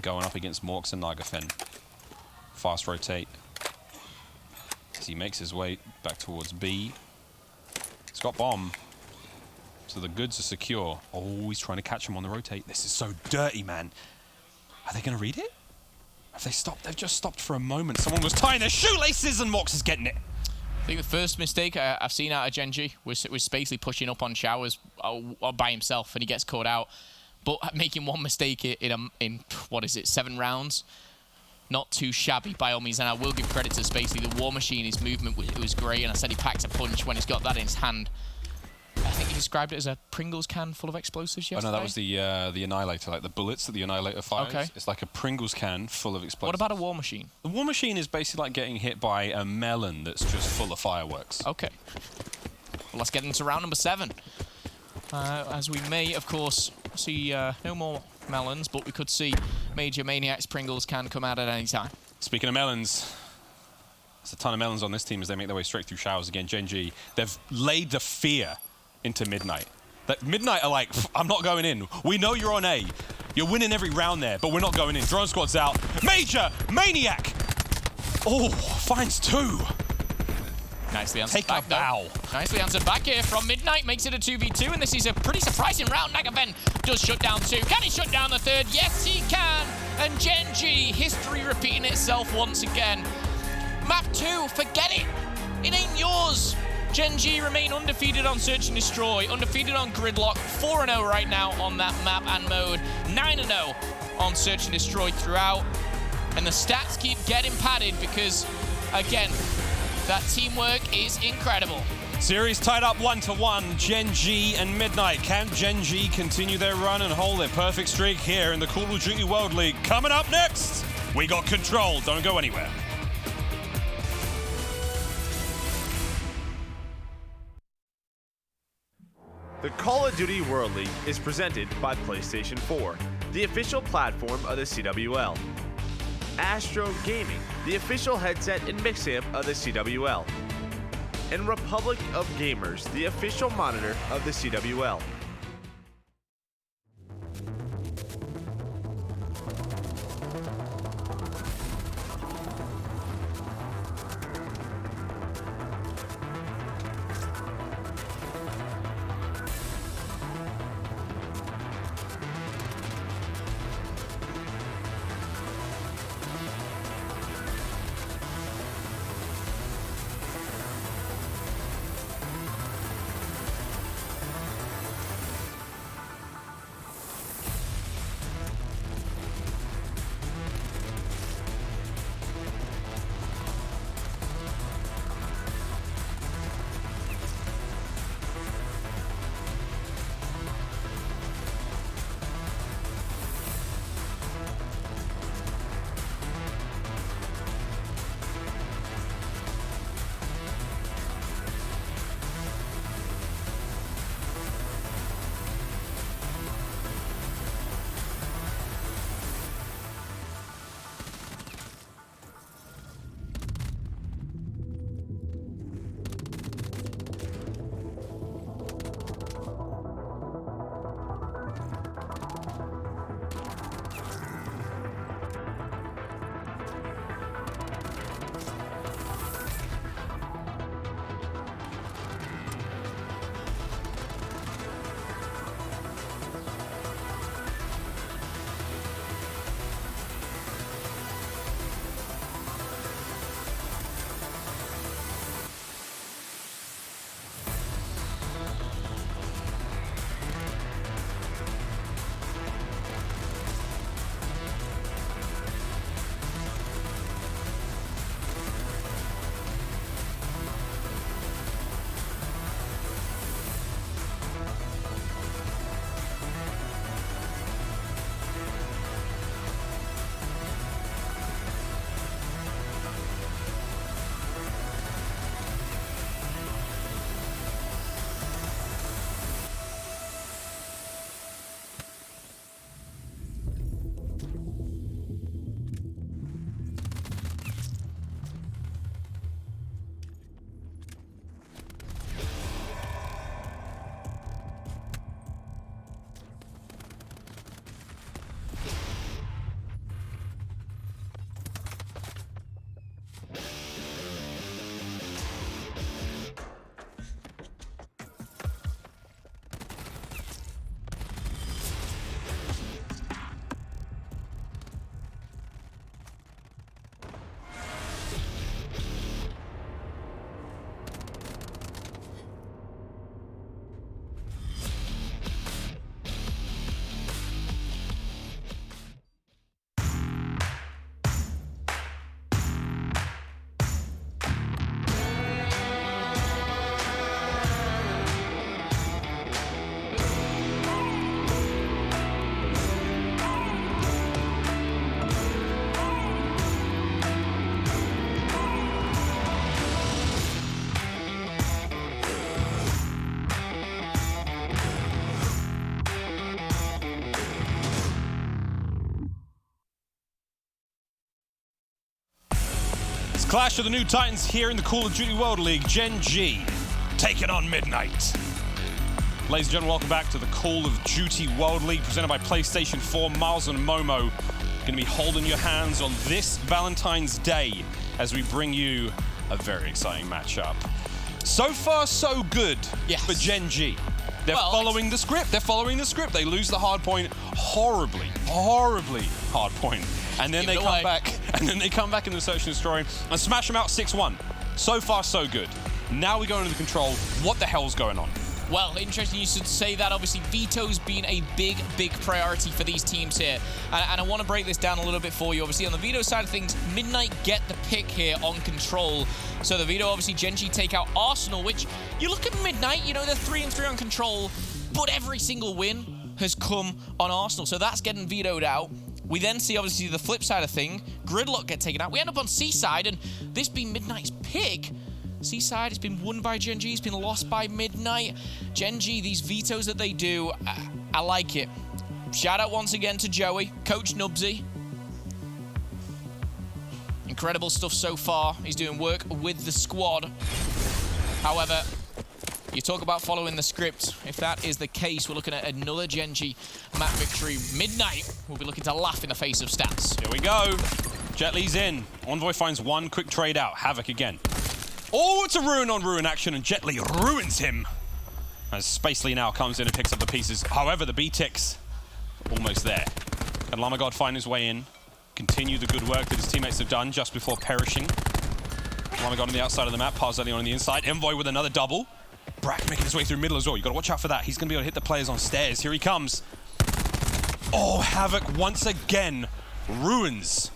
going up against Morks and Nagafen. Fast rotate as he makes his way back towards B. He's got bomb, so the goods are secure. Oh, he's trying to catch him on the rotate. This is so dirty, man. Are they going to read it? Have they stopped? They've just stopped for a moment. Someone was tying their shoelaces and Morks is getting it. I think the first mistake I've seen out of Gen.G was Spacely pushing up on showers by himself, and he gets caught out. But making one mistake in what is it, 7 rounds? Not too shabby by all means, and I will give credit to Spacely. The War Machine, his movement was great, and I said he packs a punch when he's got that in his hand. I think he described it as a Pringles can full of explosives yesterday. Oh no, that was the Annihilator, like the bullets that the Annihilator fires. Okay. It's like a Pringles can full of explosives. What about a War Machine? The War Machine is basically like getting hit by a melon that's just full of fireworks. Okay. Well, let's get into round number 7. As we may, of course, see no more melons, but we could see Major Maniac's Pringles can come out at any time. Speaking of melons, there's a ton of melons on this team as they make their way straight through showers again. Gen.G, they've laid the fear into Midnight. That Midnight are like, I'm not going in. We know you're on A. You're winning every round there, but we're not going in. Drone squad's out. Major Maniac! Oh, finds 2. Nicely answered Take back, a bow. though. Nicely answered back here from Midnight. Makes it a 2v2, and this is a pretty surprising round. Nagafen does shut down 2. Can he shut down the 3rd? Yes, he can. And Gen.G, history repeating itself once again. Map 2, forget it. It ain't yours. Gen.G remain undefeated on Search and Destroy, undefeated on Gridlock, 4-0 right now on that map and mode, 9-0 on Search and Destroy throughout. And the stats keep getting padded because, again, that teamwork is incredible. Series tied up 1-1, Gen.G and Midnight. Can Gen.G continue their run and hold their perfect streak here in the Call of Duty World League? Coming up next, we got Control. Don't go anywhere. The Call of Duty World League is presented by PlayStation 4, the official platform of the CWL. Astro Gaming, the official headset and mix amp of the CWL. And Republic of Gamers, the official monitor of the CWL. Clash of the new Titans here in the Call of Duty World League. Gen.G taking on Midnight. Ladies and gentlemen, welcome back to the Call of Duty World League presented by PlayStation 4. Miles and Momo going to be holding your hands on this Valentine's Day as we bring you a very exciting matchup. So far, so good for Gen.G. They're following the script. They're following the script. They lose the hard point horribly hard point. And then they come back, and then they come back in the Search and Destroy and smash them out 6-1. So far, so good. Now we go into the control. What the hell's going on? Well, interesting you should say that. Obviously, Veto's been a big priority for these teams here. And I want to break this down a little bit for you. Obviously, on the Veto side of things, Midnight get the pick here on control. So the Veto, obviously, Gen.G take out Arsenal, which you look at Midnight, you know, they're 3-3 on control, but every single win has come on Arsenal. So that's getting vetoed out. We then see, obviously, the flip side of thing, Gridlock get taken out. We end up on Seaside, and this being Midnight's pick, Seaside has been won by Gen.G, it's been lost by Midnight. Gen.G, these vetoes that they do, I like it. Shout out once again to Joey, Coach Nubsy. Incredible stuff so far. He's doing work with the squad. However, you talk about following the script. If that is the case, we're looking at another Gen.G map victory. Midnight will be looking to laugh in the face of stats. Here we go. Jet Li's in. Envoy finds one quick trade out. Havoc again. Oh, it's a ruin on ruin action, and Jet Li ruins him. As Spacely now comes in and picks up the pieces. However, the B-Ticks almost there. Can Lamagod find his way in? Continue the good work that his teammates have done just before perishing. Lamagod on the outside of the map, Parzelli on the inside. Envoy with another double. Brack making his way through middle as well. You've got to watch out for that. He's going to be able to hit the players on stairs. Here he comes. Oh, Havoc once again ruins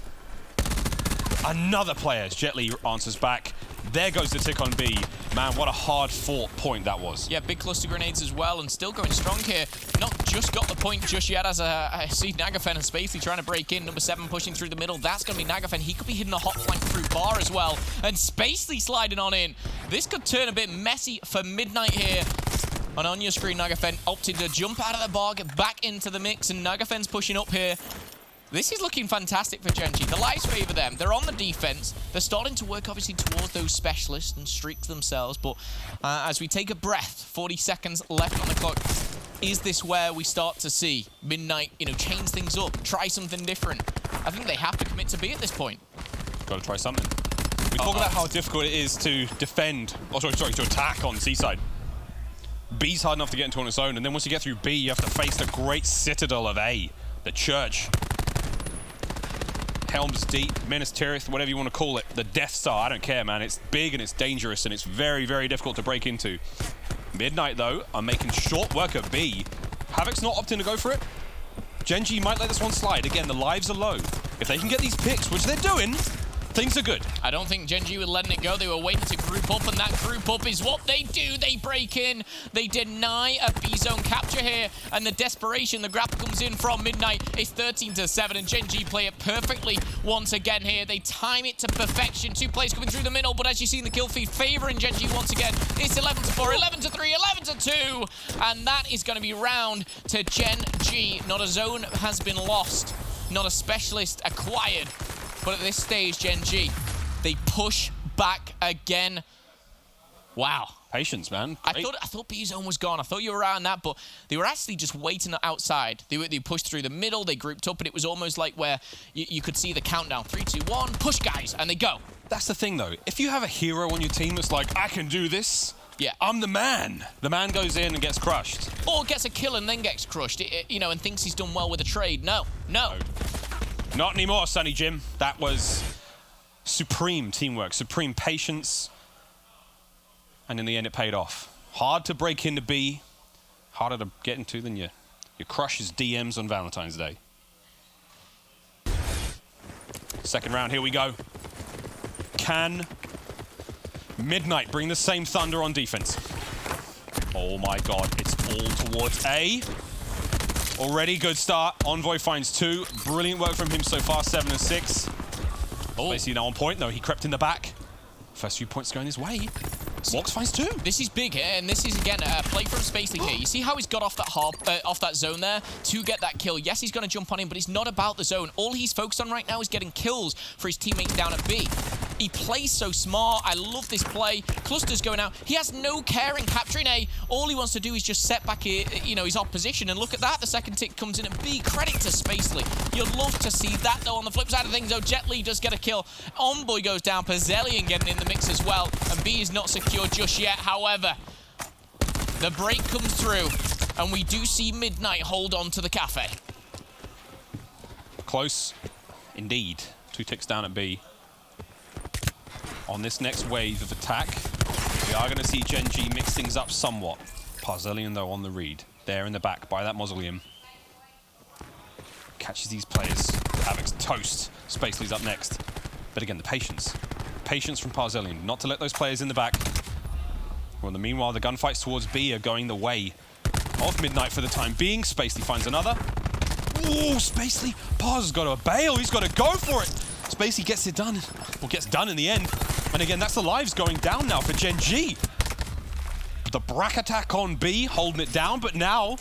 another player. Jet Li answers back. There goes the tick on B. Man, what a hard-fought point that was. Yeah, big cluster grenades as well, and still going strong here. Not just got the point just yet, as I see Nagafen and Spacely trying to break in. Number 7 pushing through the middle. That's going to be Nagafen. He could be hitting a hot flank through bar as well. And Spacely sliding on in. This could turn a bit messy for Midnight here. And on your screen, Nagafen opted to jump out of the bar, get back into the mix, and Nagafen's pushing up here. This is looking fantastic for Gen.G. The lives favor them. They're on the defense. They're starting to work, obviously, towards those specialists and streaks themselves. But as we take a breath, 40 seconds left on the clock, is this where we start to see Midnight, you know, change things up, try something different? I think they have to commit to B at this point. Got to try something. We talk about how difficult it is to defend, to attack on Seaside. B's hard enough to get into on its own, and then once you get through B, you have to face the great citadel of A, the Church. Helm's Deep, Minas Tirith, whatever you want to call it. The Death Star, I don't care, man. It's big and it's dangerous and it's very, very difficult to break into. Midnight, though, are making short work of B. Havoc's not opting to go for it. Gen.G might let this one slide. Again, the lives are low. If they can get these picks, which they're doing, things are good. I don't think Gen.G were letting it go. They were waiting to group up, and that group up is what they do. They break in. They deny a B-zone capture here, and the desperation, the grapple comes in from Midnight. It's 13-7, and Gen.G play it perfectly once again here. They time it to perfection. 2 plays coming through the middle, but as you see in the kill feed, favoring Gen.G once again. It's 11-4, 11-3, 11-2, and that is going to be round to Gen.G. Not a zone has been lost. Not a specialist acquired. But at this stage, Gen.G, they push back again. Wow. Patience, man. I thought B-zone was gone. I thought you were around that, but they were actually just waiting outside. They pushed through the middle, they grouped up, and it was almost like where you could see the countdown. 3, 2, 1, push, guys, and they go. That's the thing, though. If you have a hero on your team that's like, I can do this, yeah, I'm the man. The man goes in and gets crushed. Or gets a kill and then gets crushed, you know, and thinks he's done well with a trade. No. Not anymore, Sonny Jim. That was supreme teamwork, supreme patience. And in the end, it paid off. Hard to break into B, harder to get into than you crush his DMs on Valentine's Day. Second round, here we go. Can Midnight bring the same thunder on defense? Oh my God, it's all towards A. Already good start. Envoy finds 2. Brilliant work from him so far, 7 and 6. Oh. Basically now on point though. He crept in the back. First few points going his way. Walks finds 2. This is big, and this is again a play from Spacely here. You see how he's got off that zone there to get that kill. Yes, he's going to jump on him, but it's not about the zone. All he's focused on right now is getting kills for his teammates down at B. He plays so smart. I love this play. Cluster's going out. He has no care in capturing A. All he wants to do is just set back his opposition. And look at that. The second tick comes in at B. Credit to Spacely. You'd love to see that, though. On the flip side of things, though, Jet.G does get a kill. Envoy goes down. Pazelian getting in the mix as well. And B is not secure just yet. However, the break comes through. And we do see Midnight hold on to the cafe. Close, indeed. 2 ticks down at B. On this next wave of attack, we are going to see Gen.G mix things up somewhat. Pazelian, though, on the read. There in the back by that mausoleum. Catches these players. Havoc's toast. Spacely's up next. But again, the patience. Patience from Pazelian. Not to let those players in the back. Well, in the meanwhile, the gunfights towards B are going the way of Midnight for the time being. Spacely finds another. Ooh, Spacely. Paz has got to bail. He's got to go for it. Spacely gets it done. Well, gets done in the end. And again, that's the lives going down now for Gen.G. The Brack attack on B, holding it down, but now,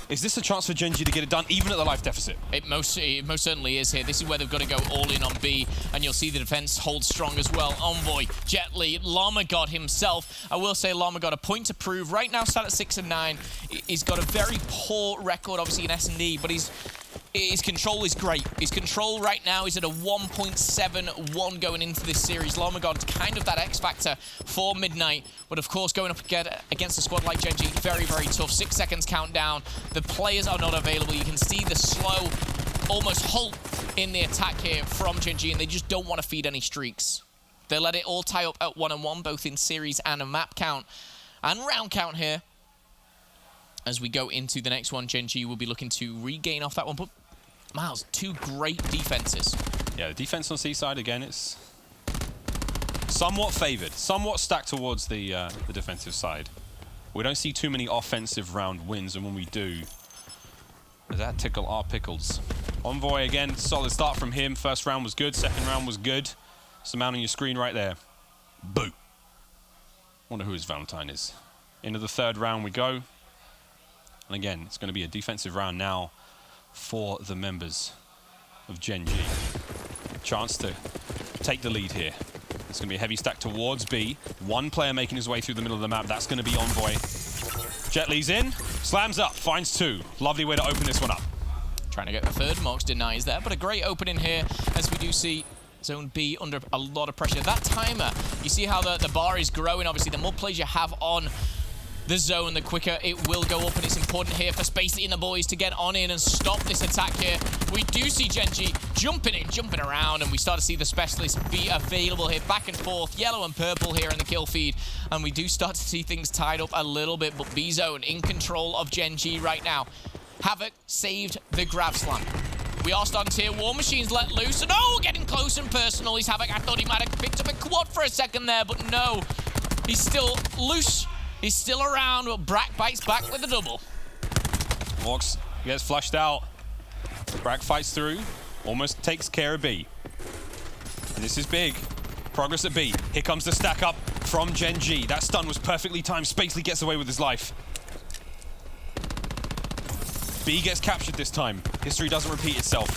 is this a chance for Gen.G to get it done, even at the life deficit? It most certainly is here. This is where they've got to go all in on B, and you'll see the defense hold strong as well. Envoy, Jet.G, Llama-God himself. I will say Llama-God a point to prove. Right now, sat at 6 and 9. He's got a very poor record, obviously, in S&D, but his control is great. His control right now is at a 1.71 going into this series. Llama-God's kind of that X factor for Midnight. But of course, going up against a squad like Gen.G, very, very tough. 6 seconds countdown. The players are not available. You can see the slow, almost halt in the attack here from Gen.G, and they just don't want to feed any streaks. They let it all tie up at 1-1, both in series and a map count and round count here. As we go into the next one, Gen.G will be looking to regain off that one. But Miles, 2 great defenses. Yeah, the defense on C-side, again, it's somewhat favored, somewhat stacked towards the defensive side. We don't see too many offensive round wins, and when we do, does that tickle our pickles? Envoy, again, solid start from him. First round was good, second round was good. It's the amount on your screen right there. Boo. Wonder who his Valentine is. Into the 3rd round we go. And again, it's going to be a defensive round now for the members of Gen.G. Chance to take the lead here. It's going to be a heavy stack towards B. 1 player making his way through the middle of the map. That's going to be Envoy. Jet.G's in, slams up, finds 2. Lovely way to open this one up. Trying to get the 3rd. Mox denies there, but a great opening here as we do see Zone B under a lot of pressure. That timer, you see how the bar is growing. Obviously, the more players you have on the zone, the quicker it will go up, and it's important here for Spacely and the boys to get on in and stop this attack here. We do see Gen.G jumping in, jumping around, and we start to see the specialists be available here, back and forth, yellow and purple here in the kill feed, and we do start to see things tied up a little bit, but B-Zone in control of Gen.G right now. Havoc saved the grab slam. We are starting to hear War Machines let loose, and oh, getting close and personal. He's Havoc. I thought he might have picked up a quad for a second there, but no. He's still loose. He's still around, but Brack bites back with a double. Mox gets flushed out. Brack fights through, almost takes care of B. And this is big. Progress at B. Here comes the stack up from Gen.G. That stun was perfectly timed. Spacely gets away with his life. B gets captured this time. History doesn't repeat itself.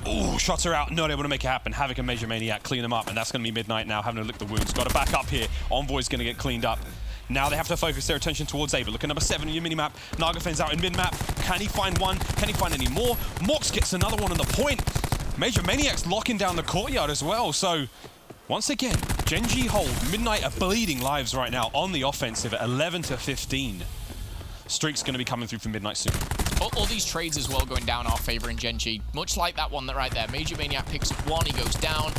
Ooh, shots are out, not able to make it happen. Havoc and Major Maniac clean them up, and that's going to be Midnight now, having to lick the wounds. Got to back up here. Envoy's going to get cleaned up. Now they have to focus their attention towards A. But look at number 7 on your minimap. Nagafen's out in mid-map. Can he find one? Can he find any more? Mox gets another one on the point. Major Maniac's locking down the courtyard as well. So, once again, Gen.G hold. Midnight are bleeding lives right now on the offensive at 11-15. Streak's going to be coming through for Midnight soon. All these trades as well going down our favor in Gen.G. Much like that one right there. Major Maniac picks up 1, he goes down.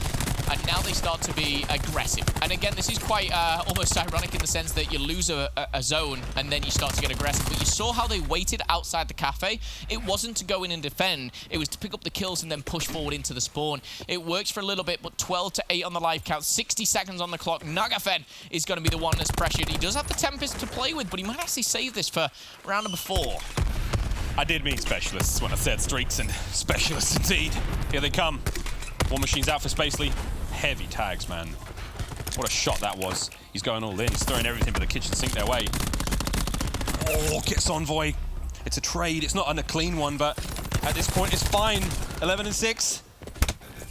And now they start to be aggressive. And again, this is quite almost ironic in the sense that you lose a zone and then you start to get aggressive. But you saw how they waited outside the cafe. It wasn't to go in and defend. It was to pick up the kills and then push forward into the spawn. It works for a little bit, but 12-8 on the live count. 60 seconds on the clock. Nagafen is going to be the one that's pressured. He does have the Tempest to play with, but he might actually save this for round number 4. I did mean specialists when I said streaks, and specialists indeed. Here they come. War Machine's out for Spacely. Heavy tags, man. What a shot that was. He's going all in. He's throwing everything but the kitchen sink their way. Oh, gets Envoy. It's a trade. It's not a clean one, but at this point, it's fine. 11-6.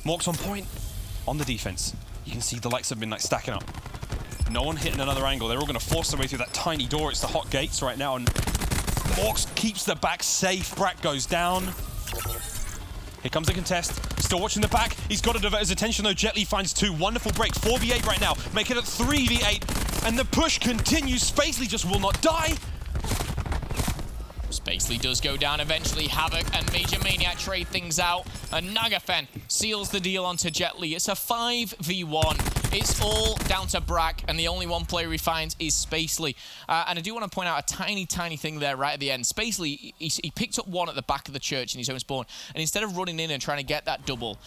Mork's on point. on the defense. You can see the likes of Midnight stacking up. No one hitting another angle. They're all going to force their way through that tiny door. It's the hot gates right now, and Morks keeps the back safe. Brack goes down. Here comes the contest. Still watching the back. He's got to divert his attention, though. Jet Li finds 2. Wonderful break. 4v8 right now. Make it at 3v8. And the push continues. Spacely just will not die. Spacely does go down eventually. Havoc and Major Maniac trade things out. And Nagafen seals the deal onto Jet Li. It's a 5v1. It's all down to Brack, and the only one player he finds is Spacely. And I do want to point out a tiny, tiny thing there right at the end. Spacely, he picked up 1 at the back of the church in his own spawn, and instead of running in and trying to get that double,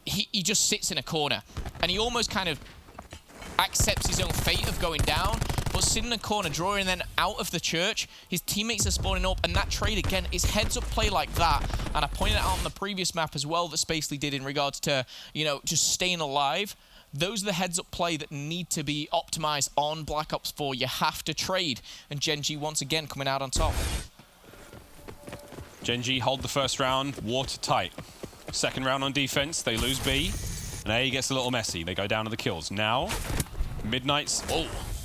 he just sits in a corner. And he almost kind of accepts his own fate of going down, but sitting in a corner, drawing then out of the church. His teammates are spawning up, and that trade, again, is heads-up play like that. And I pointed out on the previous map as well that Spacely did in regards to, you know, just staying alive. Those are the heads-up play that need to be optimized on Black Ops 4. You have to trade, and Gen.G once again coming out on top. Gen.G hold the first round, watertight. Second round on defense, they lose B, and A gets a little messy. They go down to the kills. Now, Midnight's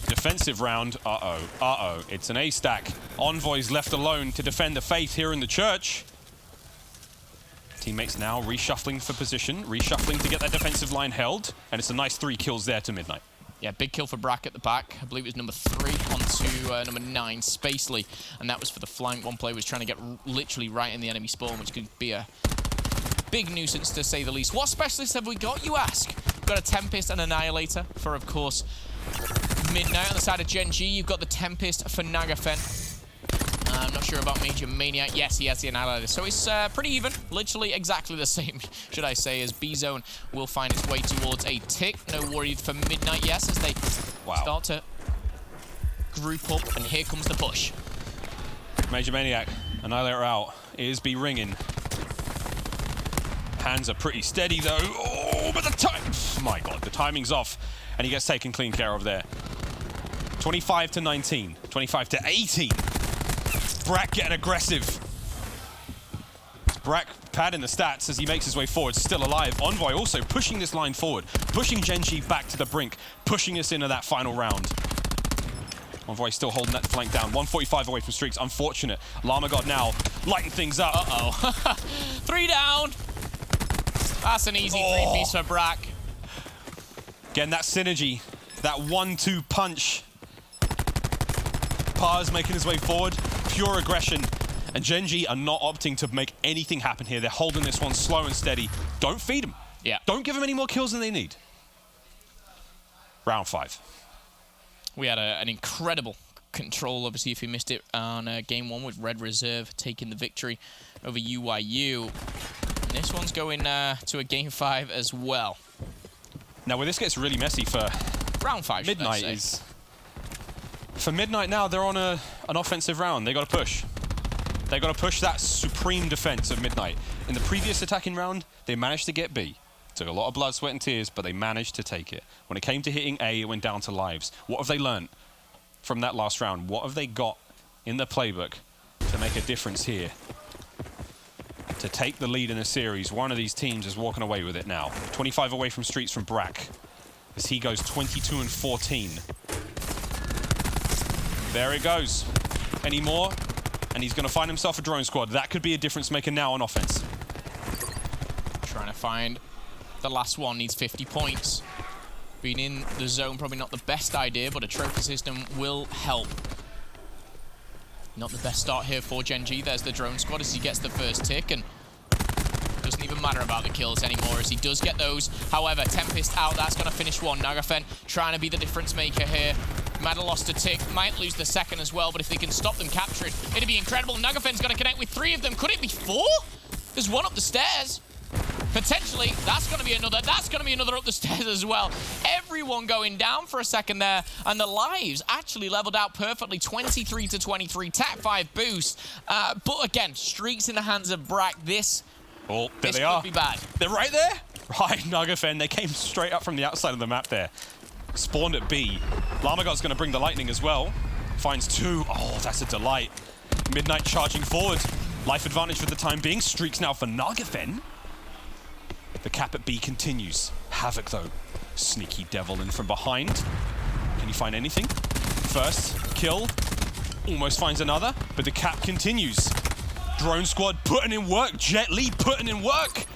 defensive round. It's an A stack. Envoy's left alone to defend the faith here in the church. Teammates now reshuffling for position, reshuffling to get that defensive line held, and it's a nice 3 kills there to Midnight. Yeah, big kill for Brack at the back. I believe it was number 3 onto number 9, Spacely, and that was for the flank. One player was trying to get literally right in the enemy spawn, which could be a big nuisance to say the least. What specialists have we got, you ask? We've got a Tempest and Annihilator for, of course, Midnight. On the side of Gen.G, you've got the Tempest for Nagafen. I'm not sure about Major Maniac. Yes, he has the Annihilator. So it's pretty even. Literally exactly the same, should I say, as B-Zone will find its way towards a tick. No worry for Midnight, yes, as they start to group up. And here comes the push. Major Maniac, Annihilator out. Ears be ringing. Hands are pretty steady, though. Oh, but the time... My God, the timing's off. And he gets taken clean care of there. 25 to 19. 25 to 18. Brack getting aggressive. Brack padding the stats as he makes his way forward, still alive. Envoy also pushing this line forward, pushing Gen.G back to the brink, pushing us into that final round. Envoy still holding that flank down. 145 away from streaks, unfortunate. Llama God now lighting things up. Uh-oh. 3 down. That's an easy 3-piece for Brack. Again, that synergy, that 1-2 punch. Pars making his way forward. Pure aggression, and Gen.G are not opting to make anything happen here. They're holding this one slow and steady. Don't feed them. Yeah. Don't give them any more kills than they need. Round 5. We had an incredible control, obviously, if you missed it, on game 1 with Red Reserve taking the victory over UYU. And this one's going to a game 5 as well. Now, where this gets really messy for round 5, Midnight is... For Midnight now, they're on an offensive round. They got to push. They got to push that supreme defense of Midnight. In the previous attacking round, they managed to get B. Took a lot of blood, sweat, and tears, but they managed to take it. When it came to hitting A, it went down to lives. What have they learned from that last round? What have they got in the playbook to make a difference here? To take the lead in the series, one of these teams is walking away with it now. 25 away from streets from Brack, as he goes 22 and 14. There it goes. Any more? And he's going to find himself a drone squad. That could be a difference maker now on offense. Trying to find the last one. Needs 50 points. Being in the zone, probably not the best idea, but a trophy system will help. Not the best start here for Gen.G. There's the drone squad as he gets the first tick, and doesn't even matter about the kills anymore as he does get those. However, Tempest out. That's going to finish one. Nagafen trying to be the difference maker here. Might have lost a tick, might lose the second as well, but if they can stop them capturing, it'd be incredible. Nagafen's going to connect with 3 of them. Could it be 4? There's one up the stairs. Potentially, that's going to be another. That's going to be another up the stairs as well. Everyone going down for a second there, and the lives actually leveled out perfectly. 23 to 23, TAC 5 boost. But again, streaks in the hands of Brack. This they are. Could be bad. They're right there. Right, Nagafen. They came straight up from the outside of the map there. Spawned at B. Llamagod's going to bring the lightning as well. Finds 2. Oh, that's a delight. Midnight charging forward. Life advantage for the time being. Streaks now for Nagafen. The cap at B continues. Havoc, though. Sneaky devil in from behind. Can he find anything? First kill. Almost finds another, but the cap continues. Drone squad putting in work. Jet.G putting in work.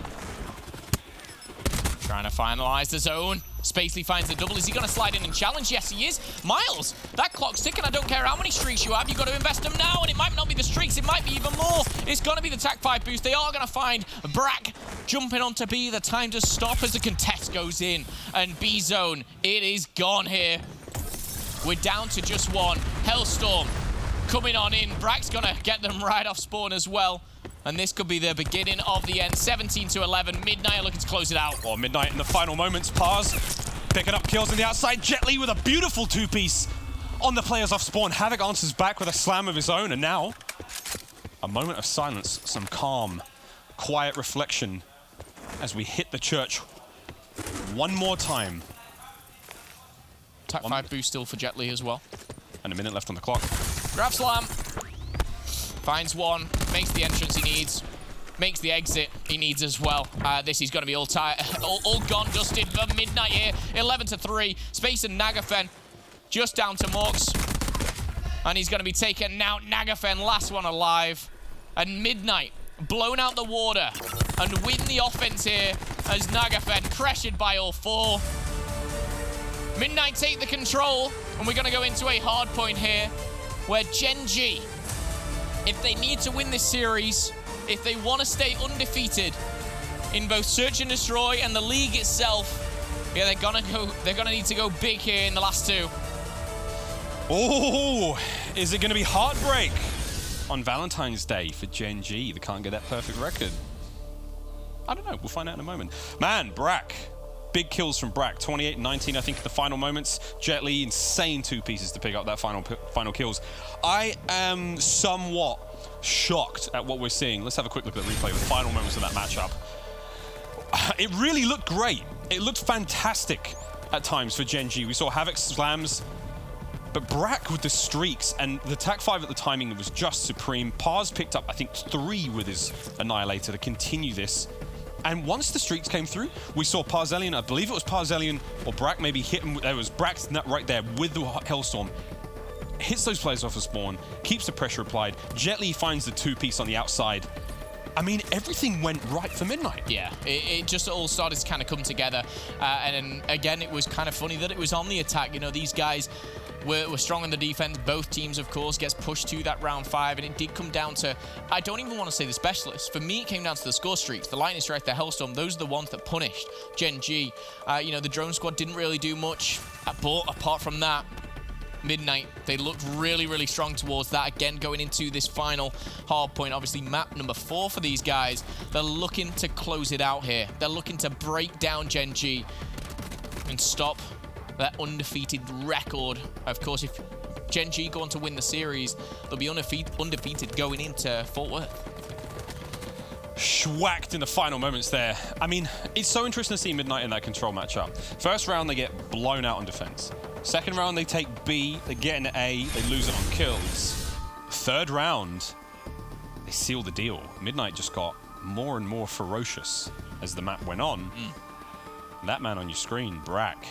Trying to finalize the zone. Spacely finds the double. Is he going to slide in and challenge? Yes, he is. Miles, that clock's ticking. I don't care how many streaks you have. You've got to invest them now, and it might not be the streaks. It might be even more. It's going to be the TAC 5 boost. They are going to find Brack jumping onto B. The time to stop as the contest goes in. And B zone, it is gone here. We're down to just one. Hellstorm coming on in. Brack's going to get them right off spawn as well. And this could be the beginning of the end. 17-11. Midnight are looking to close it out. Or Midnight in the final moments. Pars picking up kills on the outside. Jet.G with a beautiful two-piece on the players off spawn. Havoc answers back with a slam of his own. And now, a moment of silence. Some calm, quiet reflection as we hit the church one more time. TAC 5 boost still for Jet.G as well. And a minute left on the clock. Grab slam. Finds one, makes the entrance he needs, makes the exit he needs as well. This is going to be all gone, dusted for Midnight here. 11-3. Space and Nagafen just down to Morks. And he's going to be taken now. Nagafen, last one alive. And Midnight blown out the water and win the offense here as Nagafen pressured by all four. Midnight take the control, and we're going to go into a hard point here where Gen.G, if they need to win this series, if they want to stay undefeated in both Search and Destroy and the league itself, yeah, they're gonna need to go big here in the last two. Oh, is it gonna be heartbreak on Valentine's Day for Gen.G? They can't get that perfect record. I don't know, we'll find out in a moment. Man, Brack. Big kills from Brack, 28-19, I think, in the final moments. Jet.G, insane two pieces to pick up that final kills. I am somewhat shocked at what we're seeing. Let's have a quick look at the replay of the final moments of that matchup. It really looked great. It looked fantastic at times for Gen.G. We saw Havoc slams, but Brack with the streaks, and the TAC 5 at the timing was just supreme. Pars picked up, I think, 3 with his Annihilator to continue this. And once the streaks came through, we saw Parzelian, I believe it was Parzelian or Brack maybe hit him. There was Brack's right there with the Hellstorm. Hits those players off of spawn, keeps the pressure applied. Jet.G finds the two-piece on the outside. I mean, everything went right for Midnight. Yeah, it just all started to kind of come together. And again, it was kind of funny that it was on the attack. You know, these guys were strong on the defense. Both teams, of course, gets pushed to that round 5, and it did come down to, I don't even want to say the specialists. For me, it came down to the score streaks. The Lightning Strike, the Hellstorm, those are the ones that punished Gen.G. You know, the drone squad didn't really do much, but apart from that, Midnight, they looked really, really strong towards that. Again, going into this final hard point, obviously map number 4 for these guys. They're looking to close it out here. They're looking to break down Gen.G and stop that undefeated record. Of course, if Gen.G go on to win the series, they'll be undefeated going into Fort Worth. Schwacked in the final moments there. I mean, it's so interesting to see Midnight in that control matchup. First round, they get blown out on defense. Second round, they take B, they get an A, they lose it on kills. Third round, they seal the deal. Midnight just got more and more ferocious as the map went on. That man on your screen, Brack,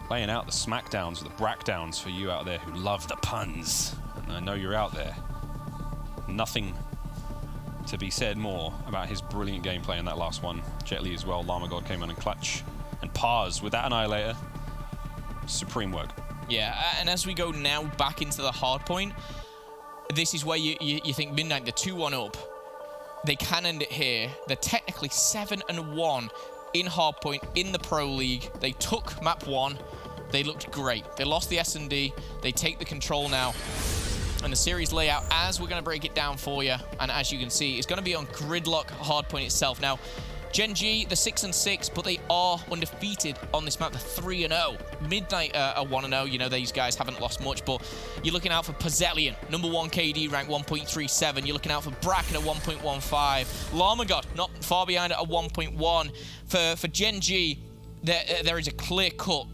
laying out the smackdowns, the brackdowns for you out there who love the puns. And I know you're out there. Nothing to be said more about his brilliant gameplay in that last one. Jet.G as well, Llama God came on in clutch. And Pars with that Annihilator, supreme work. Yeah, and as we go now back into the hard point, this is where you think Midnight, they're 2-1 up. They can end it here. They're technically 7-1 in hardpoint in the Pro League. They took map 1. They looked great. They lost the S&D. They take the control now. And the series layout, as we're going to break it down for you, and as you can see, it's going to be on Gridlock hardpoint itself. Now, Gen.G, they're 6-6, but they are undefeated on this map. They're 3-0. Midnight are 1-0. You know, these guys haven't lost much, but you're looking out for Parzelian, number 1 KD, rank 1.37. You're looking out for Brack at 1.15. Llama God, not far behind at a 1.1. For Gen.G, there is a clear-cut,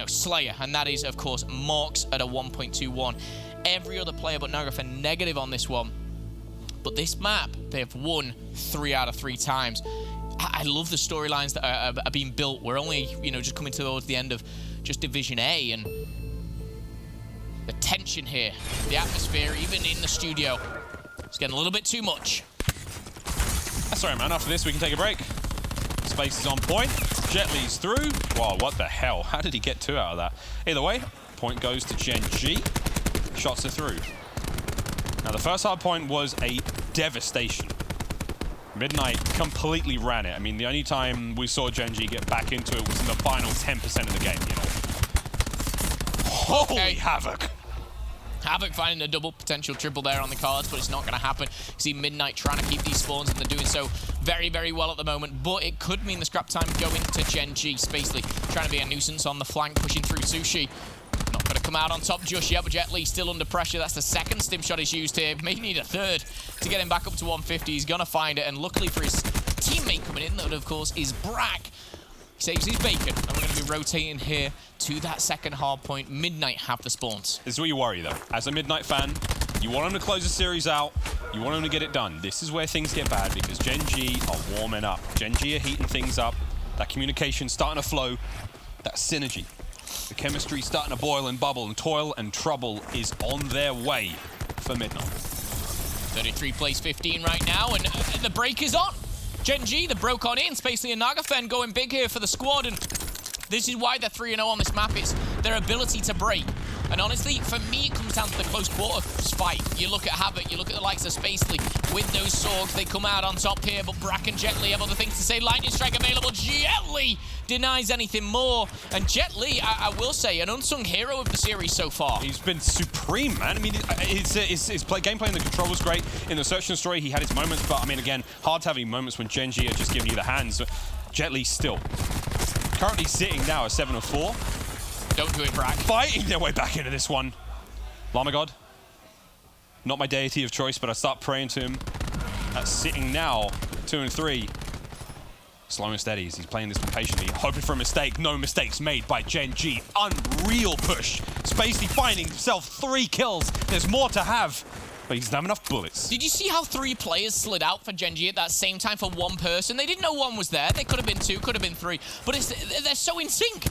slayer, and that is, of course, Morks at a 1.21. Every other player but Nagafen negative on this one. But this map, they've won 3 out of 3 times. I love the storylines that are being built. We're only, you know, just coming towards the end of just Division A, and the tension here, the atmosphere, even in the studio, it's getting a little bit too much. That's all right, man. After this, we can take a break. Space is on point. Jet.G's through. Wow, what the hell? How did he get 2 out of that? Either way, point goes to Gen.G. Shots are through. Now, the first hard point was a devastation. Midnight completely ran it. I mean, the only time we saw Gen.G get back into it was in the final 10% of the game, you know. Holy Havoc! Havoc finding a double, potential triple there on the cards, but it's not going to happen. You see Midnight trying to keep these spawns, and they're doing so very, very well at the moment, but it could mean the scrap time going to Gen.G. Spacely trying to be a nuisance on the flank, pushing through Sushi. Not going to come out on top just yet, but Jet.Li still under pressure. That's the second stim shot he's used here. May need a third to get him back up to 150. He's going to find it, and luckily for his teammate coming in, that of course is Brack. He saves his bacon, and we're going to be rotating here to that second hard point. Midnight have the spawns. This is where you worry, though. As a Midnight fan, you want them to close the series out. You want them to get it done. This is where things get bad, because Gen.G are warming up. Gen.G are heating things up. That communication's starting to flow. That synergy. The chemistry's starting to boil and bubble, and toil and trouble is on their way for Midnight. 33 plays 15 right now, and the break is on. Gen.G, the broke on in. Spacely and Nagafen going big here for the squad, and this is why they're 3-0 on this map. It's their ability to break. And honestly, for me, it comes down to the close quarter fight. You look at Havoc, you look at the likes of Spacely. With those swords, they come out on top here, but Brack and Jet.Li have other things to say. Lightning Strike available. Jet.Li denies anything more. And Jet.Li, I will say, an unsung hero of the series so far. He's been supreme, man. I mean, his gameplay and the control was great. In the Search and Destroy, he had his moments, but I mean, again, hard to have any moments when Gen.G are just giving you the hands. Jet.Li still currently sitting now at 7 of 4. Don't do it, Brack. Fighting their way back into this one. Llama God, not my deity of choice, but I start praying to him. That's sitting now, 2 and 3. Slow and steady as he's playing this one patiently, hoping for a mistake. No mistakes made by Gen.G. Unreal push. Spacely finding himself 3 kills. There's more to have, but he doesn't have enough bullets. Did you see how 3 players slid out for Gen.G at that same time for 1 person? They didn't know 1 was there. They could have been 2, could have been 3, but they're so in sync.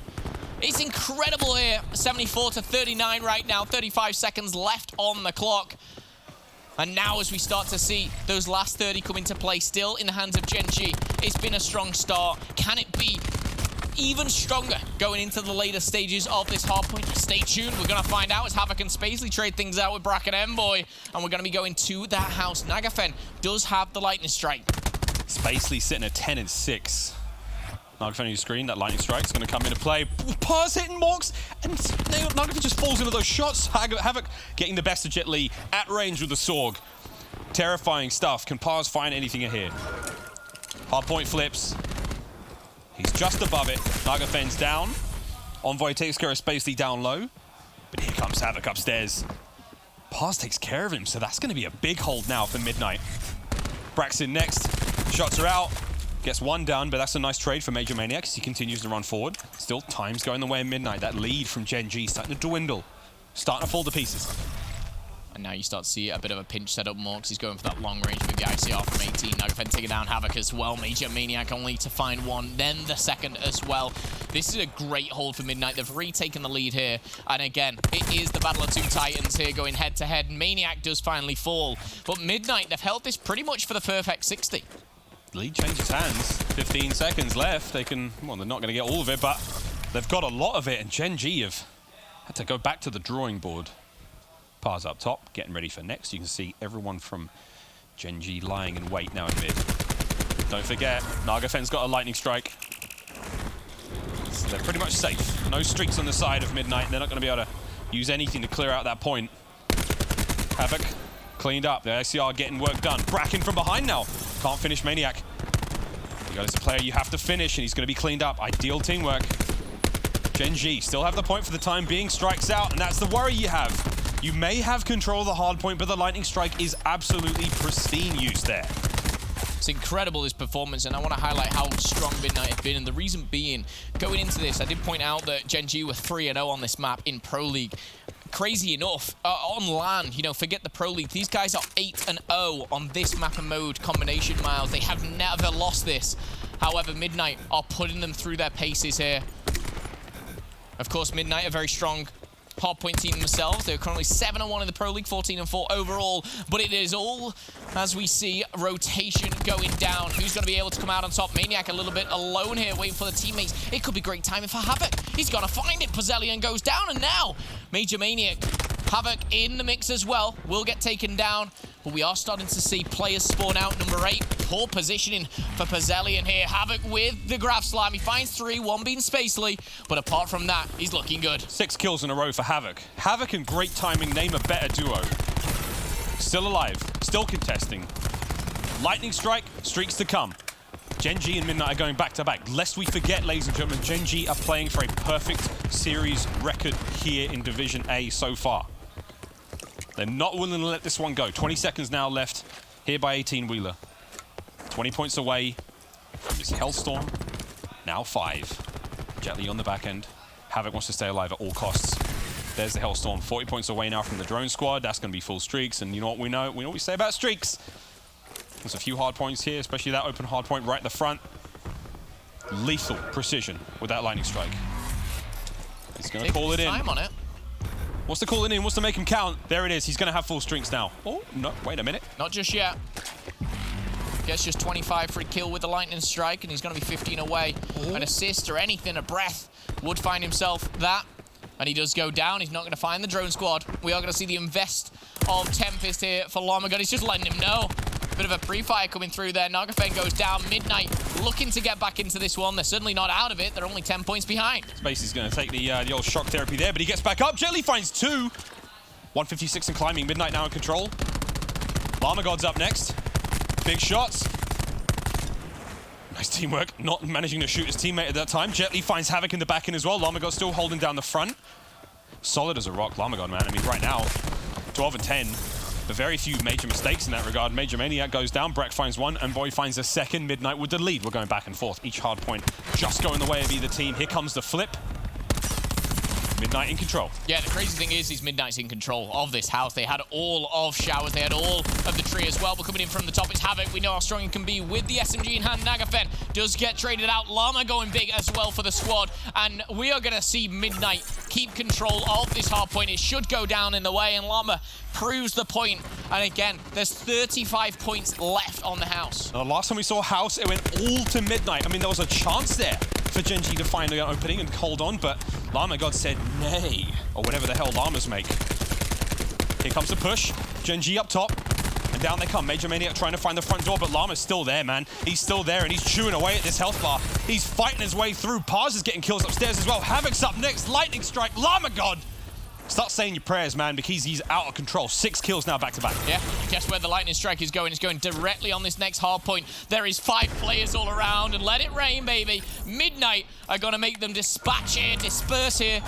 It's incredible here. 74 to 39 right now. 35 seconds left on the clock. And now as we start to see those last 30 come into play, still in the hands of Gen.G, it's been a strong start. Can it be even stronger going into the later stages of this hardpoint? Stay tuned. We're going to find out as Havoc and Spacely trade things out with Brack and Envoy. And we're going to be going to that house. Nagafen does have the Lightning Strike. Spacely sitting at 10 and 6. Nagafen on your screen, that Lightning Strike's going to come into play. Pars hitting Morks, and Nagafen just falls into those shots. Havoc getting the best of Jet.Li at range with the Sorg. Terrifying stuff. Can Pars find anything here? Hardpoint flips. He's just above it. Nagafen's down. Envoy takes care of Spacely down low. But here comes Havoc upstairs. Pars takes care of him, so that's going to be a big hold now for Midnight. Brack's in next. Shots are out. Gets 1 down, but that's a nice trade for Major Maniac as he continues to run forward. Still, time's going the way of Midnight. That lead from Gen.G starting to dwindle. Starting to fall to pieces. And now you start to see a bit of a pinch set up. Morks, he's going for that long range with the ICR from 18. Nagafen taking down Havoc as well. Major Maniac only to find 1, then the second as well. This is a great hold for Midnight. They've retaken the lead here. And again, it is the battle of 2 titans here going head to head. Maniac does finally fall. But Midnight, they've held this pretty much for the perfect 60. Lead changes hands. 15 seconds left. They can, well, they're not going to get all of it, but they've got a lot of it. And Gen.G have had to go back to the drawing board. Pars up top, getting ready for next. You can see everyone from Gen.G lying in wait now in mid. Don't forget, Nagafen's got a Lightning Strike. So they're pretty much safe. No streaks on the side of Midnight. They're not going to be able to use anything to clear out that point. Havoc cleaned up. The ICR getting work done. Bracken from behind now. Can't finish Maniac. As a player, you have to finish, and he's going to be cleaned up. Ideal teamwork. Gen.G still have the point for the time being. Strikes out, and that's the worry you have. You may have control of the hard point, but the Lightning Strike is absolutely pristine use there. It's incredible, this performance, and I want to highlight how strong Midnight have been. And the reason being, going into this, I did point out that Gen.G were 3-0 on this map in Pro League. Crazy enough, on LAN, you know, forget the Pro League. These guys are 8-0 on this map and mode combination, Miles. They have never lost this. However, Midnight are putting them through their paces here. Of course, Midnight are very strong hardpoint team themselves. They're currently 7-1 in the Pro League, 14-4 overall. But it is all, as we see, rotation going down. Who's going to be able to come out on top? Maniac a little bit alone here, waiting for the teammates. It could be great timing for Havoc. He's going to find it. Pazelian goes down, and now Major Maniac, Havoc in the mix as well, will get taken down. But we are starting to see players spawn out. Number 8, poor positioning for Pazelian here. Havoc with the grab slam. He finds 3, 1 being Spacely. But apart from that, he's looking good. 6 kills in a row for Havoc. Havoc and great timing, name a better duo. Still alive, still contesting. Lightning Strike, streaks to come. Gen.G and Midnight are going back-to-back. Lest we forget, ladies and gentlemen, Gen.G are playing for a perfect series record here in Division A so far. They're not willing to let this one go. 20 seconds now left here by 18-Wheeler. 20 points away from this Hellstorm. Now 5. Jet.Li on the back end. Havoc wants to stay alive at all costs. There's the Hellstorm. 40 points away now from the drone squad. That's going to be full streaks. And you know what we know? We know what we say about streaks. There's a few hard points here, especially that open hard point right at the front. Lethal precision with that lightning strike. He's going to call it in. Time on it. Wants to call it in, wants to make him count. There it is. He's going to have full streaks now. Oh, no, wait a minute. Not just yet. Gets just 25 for a kill with the lightning strike, and he's going to be 15 away. Ooh. An assist or anything, a breath, would find himself that. And he does go down. He's not going to find the drone squad. We are going to see the invest of Tempest here for Lamagod. He's just letting him know. Bit of a pre-fire coming through there. Nagafen goes down. Midnight looking to get back into this one. They're certainly not out of it. They're only 10 points behind. Spacey's going to take the old shock therapy there, but he gets back up. Jet.Li finds 2. 156 and climbing. Midnight now in control. Lamagod's up next. Big shots. Nice teamwork. Not managing to shoot his teammate at that time. Jet.Li finds Havoc in the back end as well. Lamagod still holding down the front. Solid as a rock, Lamagod, man. I mean, right now, 12 and 10. But very few major mistakes in that regard. Major Maniac goes down, Breck finds 1, and Boy finds a second. Midnight with the lead. We're going back and forth. Each hard point just going the way of either team. Here comes the flip. Midnight in control. Yeah, the crazy thing is Midnight's in control of this house. They had all of Showers. They had all of the tree as well. But coming in from the top, it's Havoc. We know how strong he can be with the SMG in hand. Nagafen does get traded out. Llama going big as well for the squad. And we are going to see Midnight keep control of this hard point. It should go down in the way, and Llama proves the point. And again, there's 35 points left on the house. The last time we saw house, it went all to Midnight. I mean, there was a chance there for Gen.G to find an opening and hold on, but Lamagod said nay, or whatever the hell llamas make. Here comes the push. Gen.G up top, and down they come. Major Maniac trying to find the front door, but Llama's still there, man. He's still there, and he's chewing away at this health bar. He's fighting his way through. Paz is getting kills upstairs as well. Havoc's up next. Lightning strike. Lamagod! Start saying your prayers, man, because he's out of control. 6 kills now back-to-back. Yeah, guess where the lightning strike is going? It's going directly on this next hard point. There is 5 players all around, and let it rain, baby. Midnight are going to make them dispatch here, disperse here.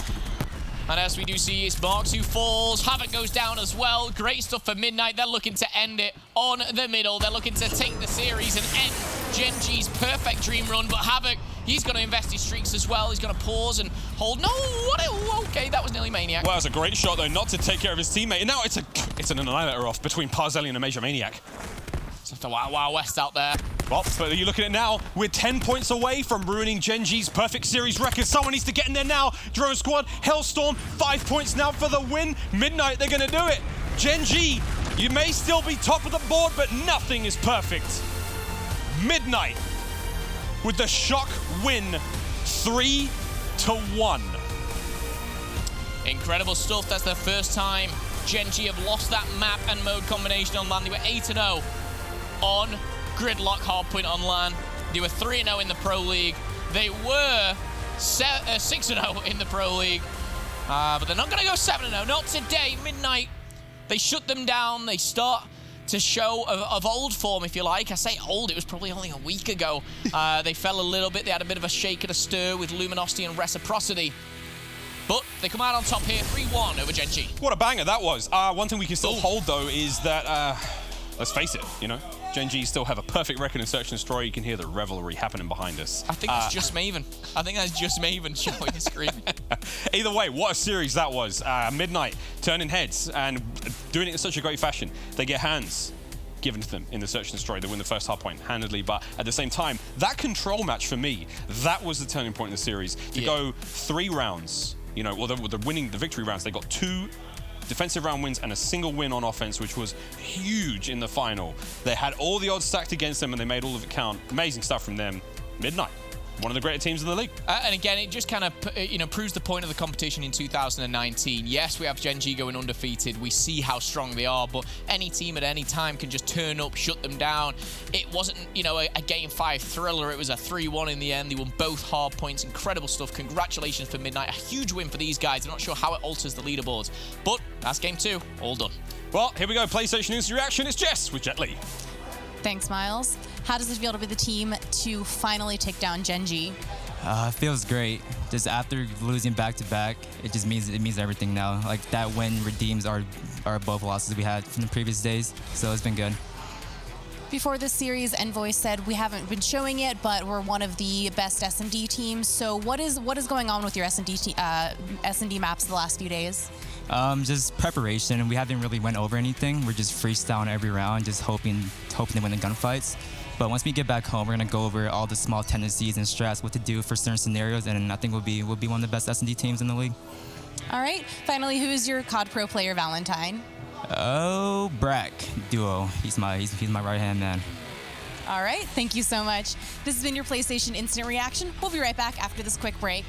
And as we do see, it's Marks who falls. Havoc goes down as well. Great stuff for Midnight. They're looking to end it on the middle. They're looking to take the series and end Gen.G's perfect dream run. But Havoc, he's going to invest his streaks as well. He's going to pause and hold. No, okay, that was nearly Maniac. Well, it's a great shot, though, not to take care of his teammate. And now it's an annihilator off between Parzeli and a Major Maniac. It's the Wild West out there. Well, but you look at it now, we're 10 points away from ruining Gen.G's perfect series record. Someone needs to get in there now. Drone Squad, Hellstorm, 5 points now for the win. Midnight, they're going to do it. Gen.G, you may still be top of the board, but nothing is perfect. Midnight with the shock win, 3-1. Incredible stuff. That's the first time Gen.G have lost that map and mode combination on LAN. They were 8-0 on Gridlock Hardpoint on LAN. They were 3-0 in the Pro League. They were 6-0 in the Pro League. But they're not going to go 7-0. Not today. Midnight, they shut them down. They start to show of old form, if you like. I say old, it was probably only a week ago. They fell a little bit. They had a bit of a shake and a stir with Luminosity and Reciprocity. But they come out on top here, 3-1 over Gen.G. What a banger that was. One thing we can still hold, though, is that, let's face it, you know, Gen.G still have a perfect record in Search and Destroy. You can hear the revelry happening behind us. I think that's just Maven. I think that's just Maven showing the screen. Either way, what a series that was. Midnight turning heads and doing it in such a great fashion. They get hands, given to them in the Search and Destroy. They win the first hard point handedly, but at the same time, that control match for me, that was the turning point in the series. To go 3 rounds, you know, or the winning the victory rounds, they got 2 defensive round wins and a single win on offense, which was huge in the final. They had all the odds stacked against them and they made all of it count. Amazing stuff from them. Midnight, one of the greater teams in the league. And again, it just kind of proves the point of the competition in 2019. Yes, we have Gen.G going undefeated. We see how strong they are, but any team at any time can just turn up, shut them down. It wasn't, a Game 5 thriller. It was a 3-1 in the end. They won both hard points. Incredible stuff. Congratulations for Midnight. A huge win for these guys. I'm not sure how it alters the leaderboards, but that's Game 2. All done. Well, here we go. PlayStation News Reaction. It's Jess with Jet Li. Thanks, Miles. How does it feel to be the team to finally take down Gen.G? It feels great. Just after losing back-to-back, it just means everything now. Like, that win redeems our both losses we had from the previous days, so it's been good. Before this series, Envoy said we haven't been showing it, but we're one of the best S&D teams. So what is going on with your S&D maps the last few days? Just preparation. We haven't really went over anything. We're just freestyling every round, just hoping to win the gunfights. But once we get back home, we're gonna go over all the small tendencies and strats, what to do for certain scenarios, and I think we'll be one of the best S&D teams in the league. All right. Finally, who is your COD Pro player, Valentine? Oh, Brack Duo. He's my right-hand man. All right. Thank you so much. This has been your PlayStation Instant Reaction. We'll be right back after this quick break.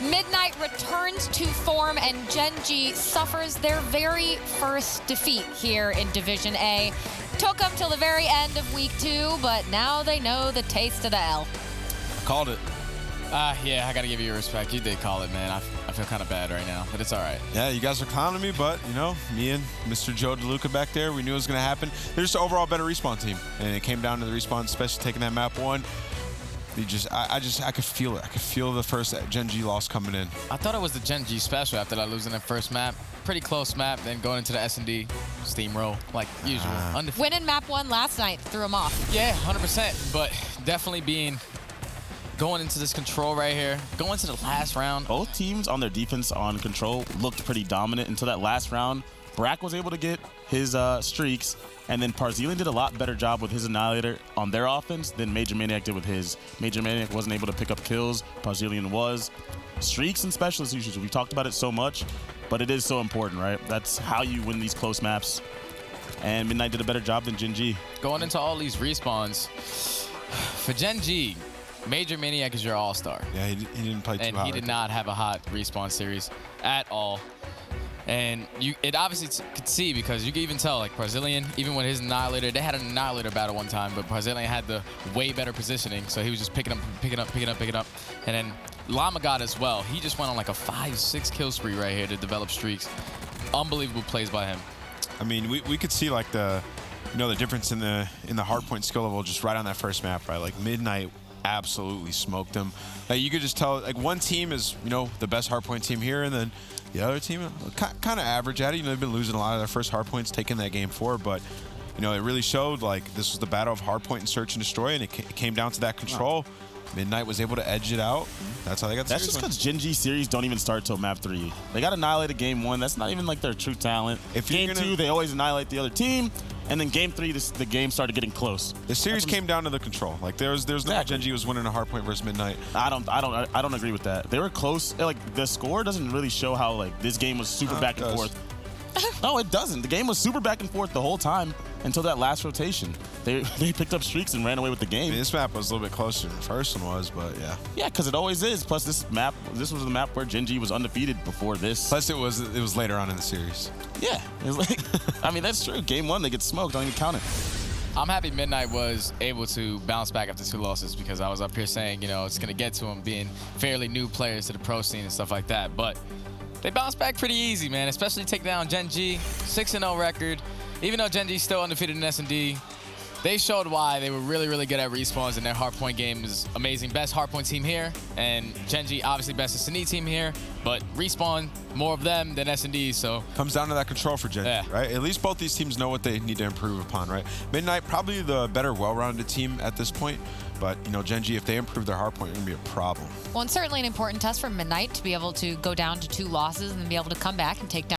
Midnight returns to form, and Gen.G suffers their very first defeat here in Division A. Took them till the very end of Week 2, but now they know the taste of the L. Called it. Yeah, I got to give you your respect. You did call it, man. I feel kind of bad right now, but it's all right. Yeah, you guys are clowning me, but, you know, me and Mr. Joe DeLuca back there, we knew it was going to happen. They're just an overall better Respawn team, and it came down to the Respawn, especially taking that map 1. I could feel it. I could feel the first Gen.G loss coming in. I thought it was the Gen.G special after that losing that first map. Pretty close map, then going into the S&D, steamroll, like usual. Winning map 1 last night threw him off. Yeah, 100%, but definitely going into this control right here, going to the last round. Both teams on their defense on control looked pretty dominant until that last round. Brack was able to get his streaks, and then Parzilian did a lot better job with his Annihilator on their offense than Major Maniac did with his. Major Maniac wasn't able to pick up kills. Parzilian was. Streaks and specialist usage, we've talked about it so much, but it is so important, right? That's how you win these close maps. And Midnight did a better job than Gen.G. Going into all these respawns, for Gen.G, Major Maniac is your all-star. Yeah, he didn't play too hot. And he did not have a hot respawn series at all. And it obviously could see, because you can even tell, like Parzilian, even with his Annihilator, they had an Annihilator battle one time, but Parzilian had the way better positioning, so he was just picking up. And then Llama God as well. He just went on like a 5-6 kill spree right here to develop streaks. Unbelievable plays by him. I mean, we could see like the difference in the hardpoint skill level just right on that first map, right? Like Midnight absolutely smoked them. Like you could just tell, like one team is, the best hardpoint team here, and then the other team kind of average at it. They've been losing a lot of their first hardpoints, taking that game 4, but it really showed like this was the battle of hardpoint and search and destroy, and it came down to that control. Midnight was able to edge it out. That's how they got the That's just because Gen.G series don't even start till map 3. They got annihilated game 1. That's not even like their true talent. If game 2, they always annihilate the other team. And then game 3, the game started getting close. The series came down to the control. Like there's no Gen.G was winning a hardpoint versus Midnight. I don't agree with that. They were close. Like the score doesn't really show how like this game was super back and forth. No, it doesn't. The game was super back and forth the whole time until that last rotation. They picked up streaks and ran away with the game. I mean, this map was a little bit closer than the first one was, but yeah. Yeah, because it always is. Plus, this was the map where Gen.G was undefeated before this. Plus, it was later on in the series. Yeah, it was like, I mean, that's true. Game 1, they get smoked. Don't even count it. I'm happy Midnight was able to bounce back after 2 losses, because I was up here saying, it's going to get to them being fairly new players to the pro scene and stuff like that. But they bounced back pretty easy, man, especially take down Gen.G, 6-0 record. Even though Gen.G's still undefeated in S&D, they showed why they were really, really good at respawns, and their hardpoint game is amazing. Best hardpoint team here, and Gen.G obviously best S&D team here, but respawn, more of them than S&D, so. Comes down to that control for Gen.G, right? At least both these teams know what they need to improve upon, right? Midnight, probably the better, well-rounded team at this point, but, Gen.G, if they improve their hardpoint, it's going to be a problem. Well, and certainly an important test for Midnight to be able to go down to 2 losses and be able to come back and take down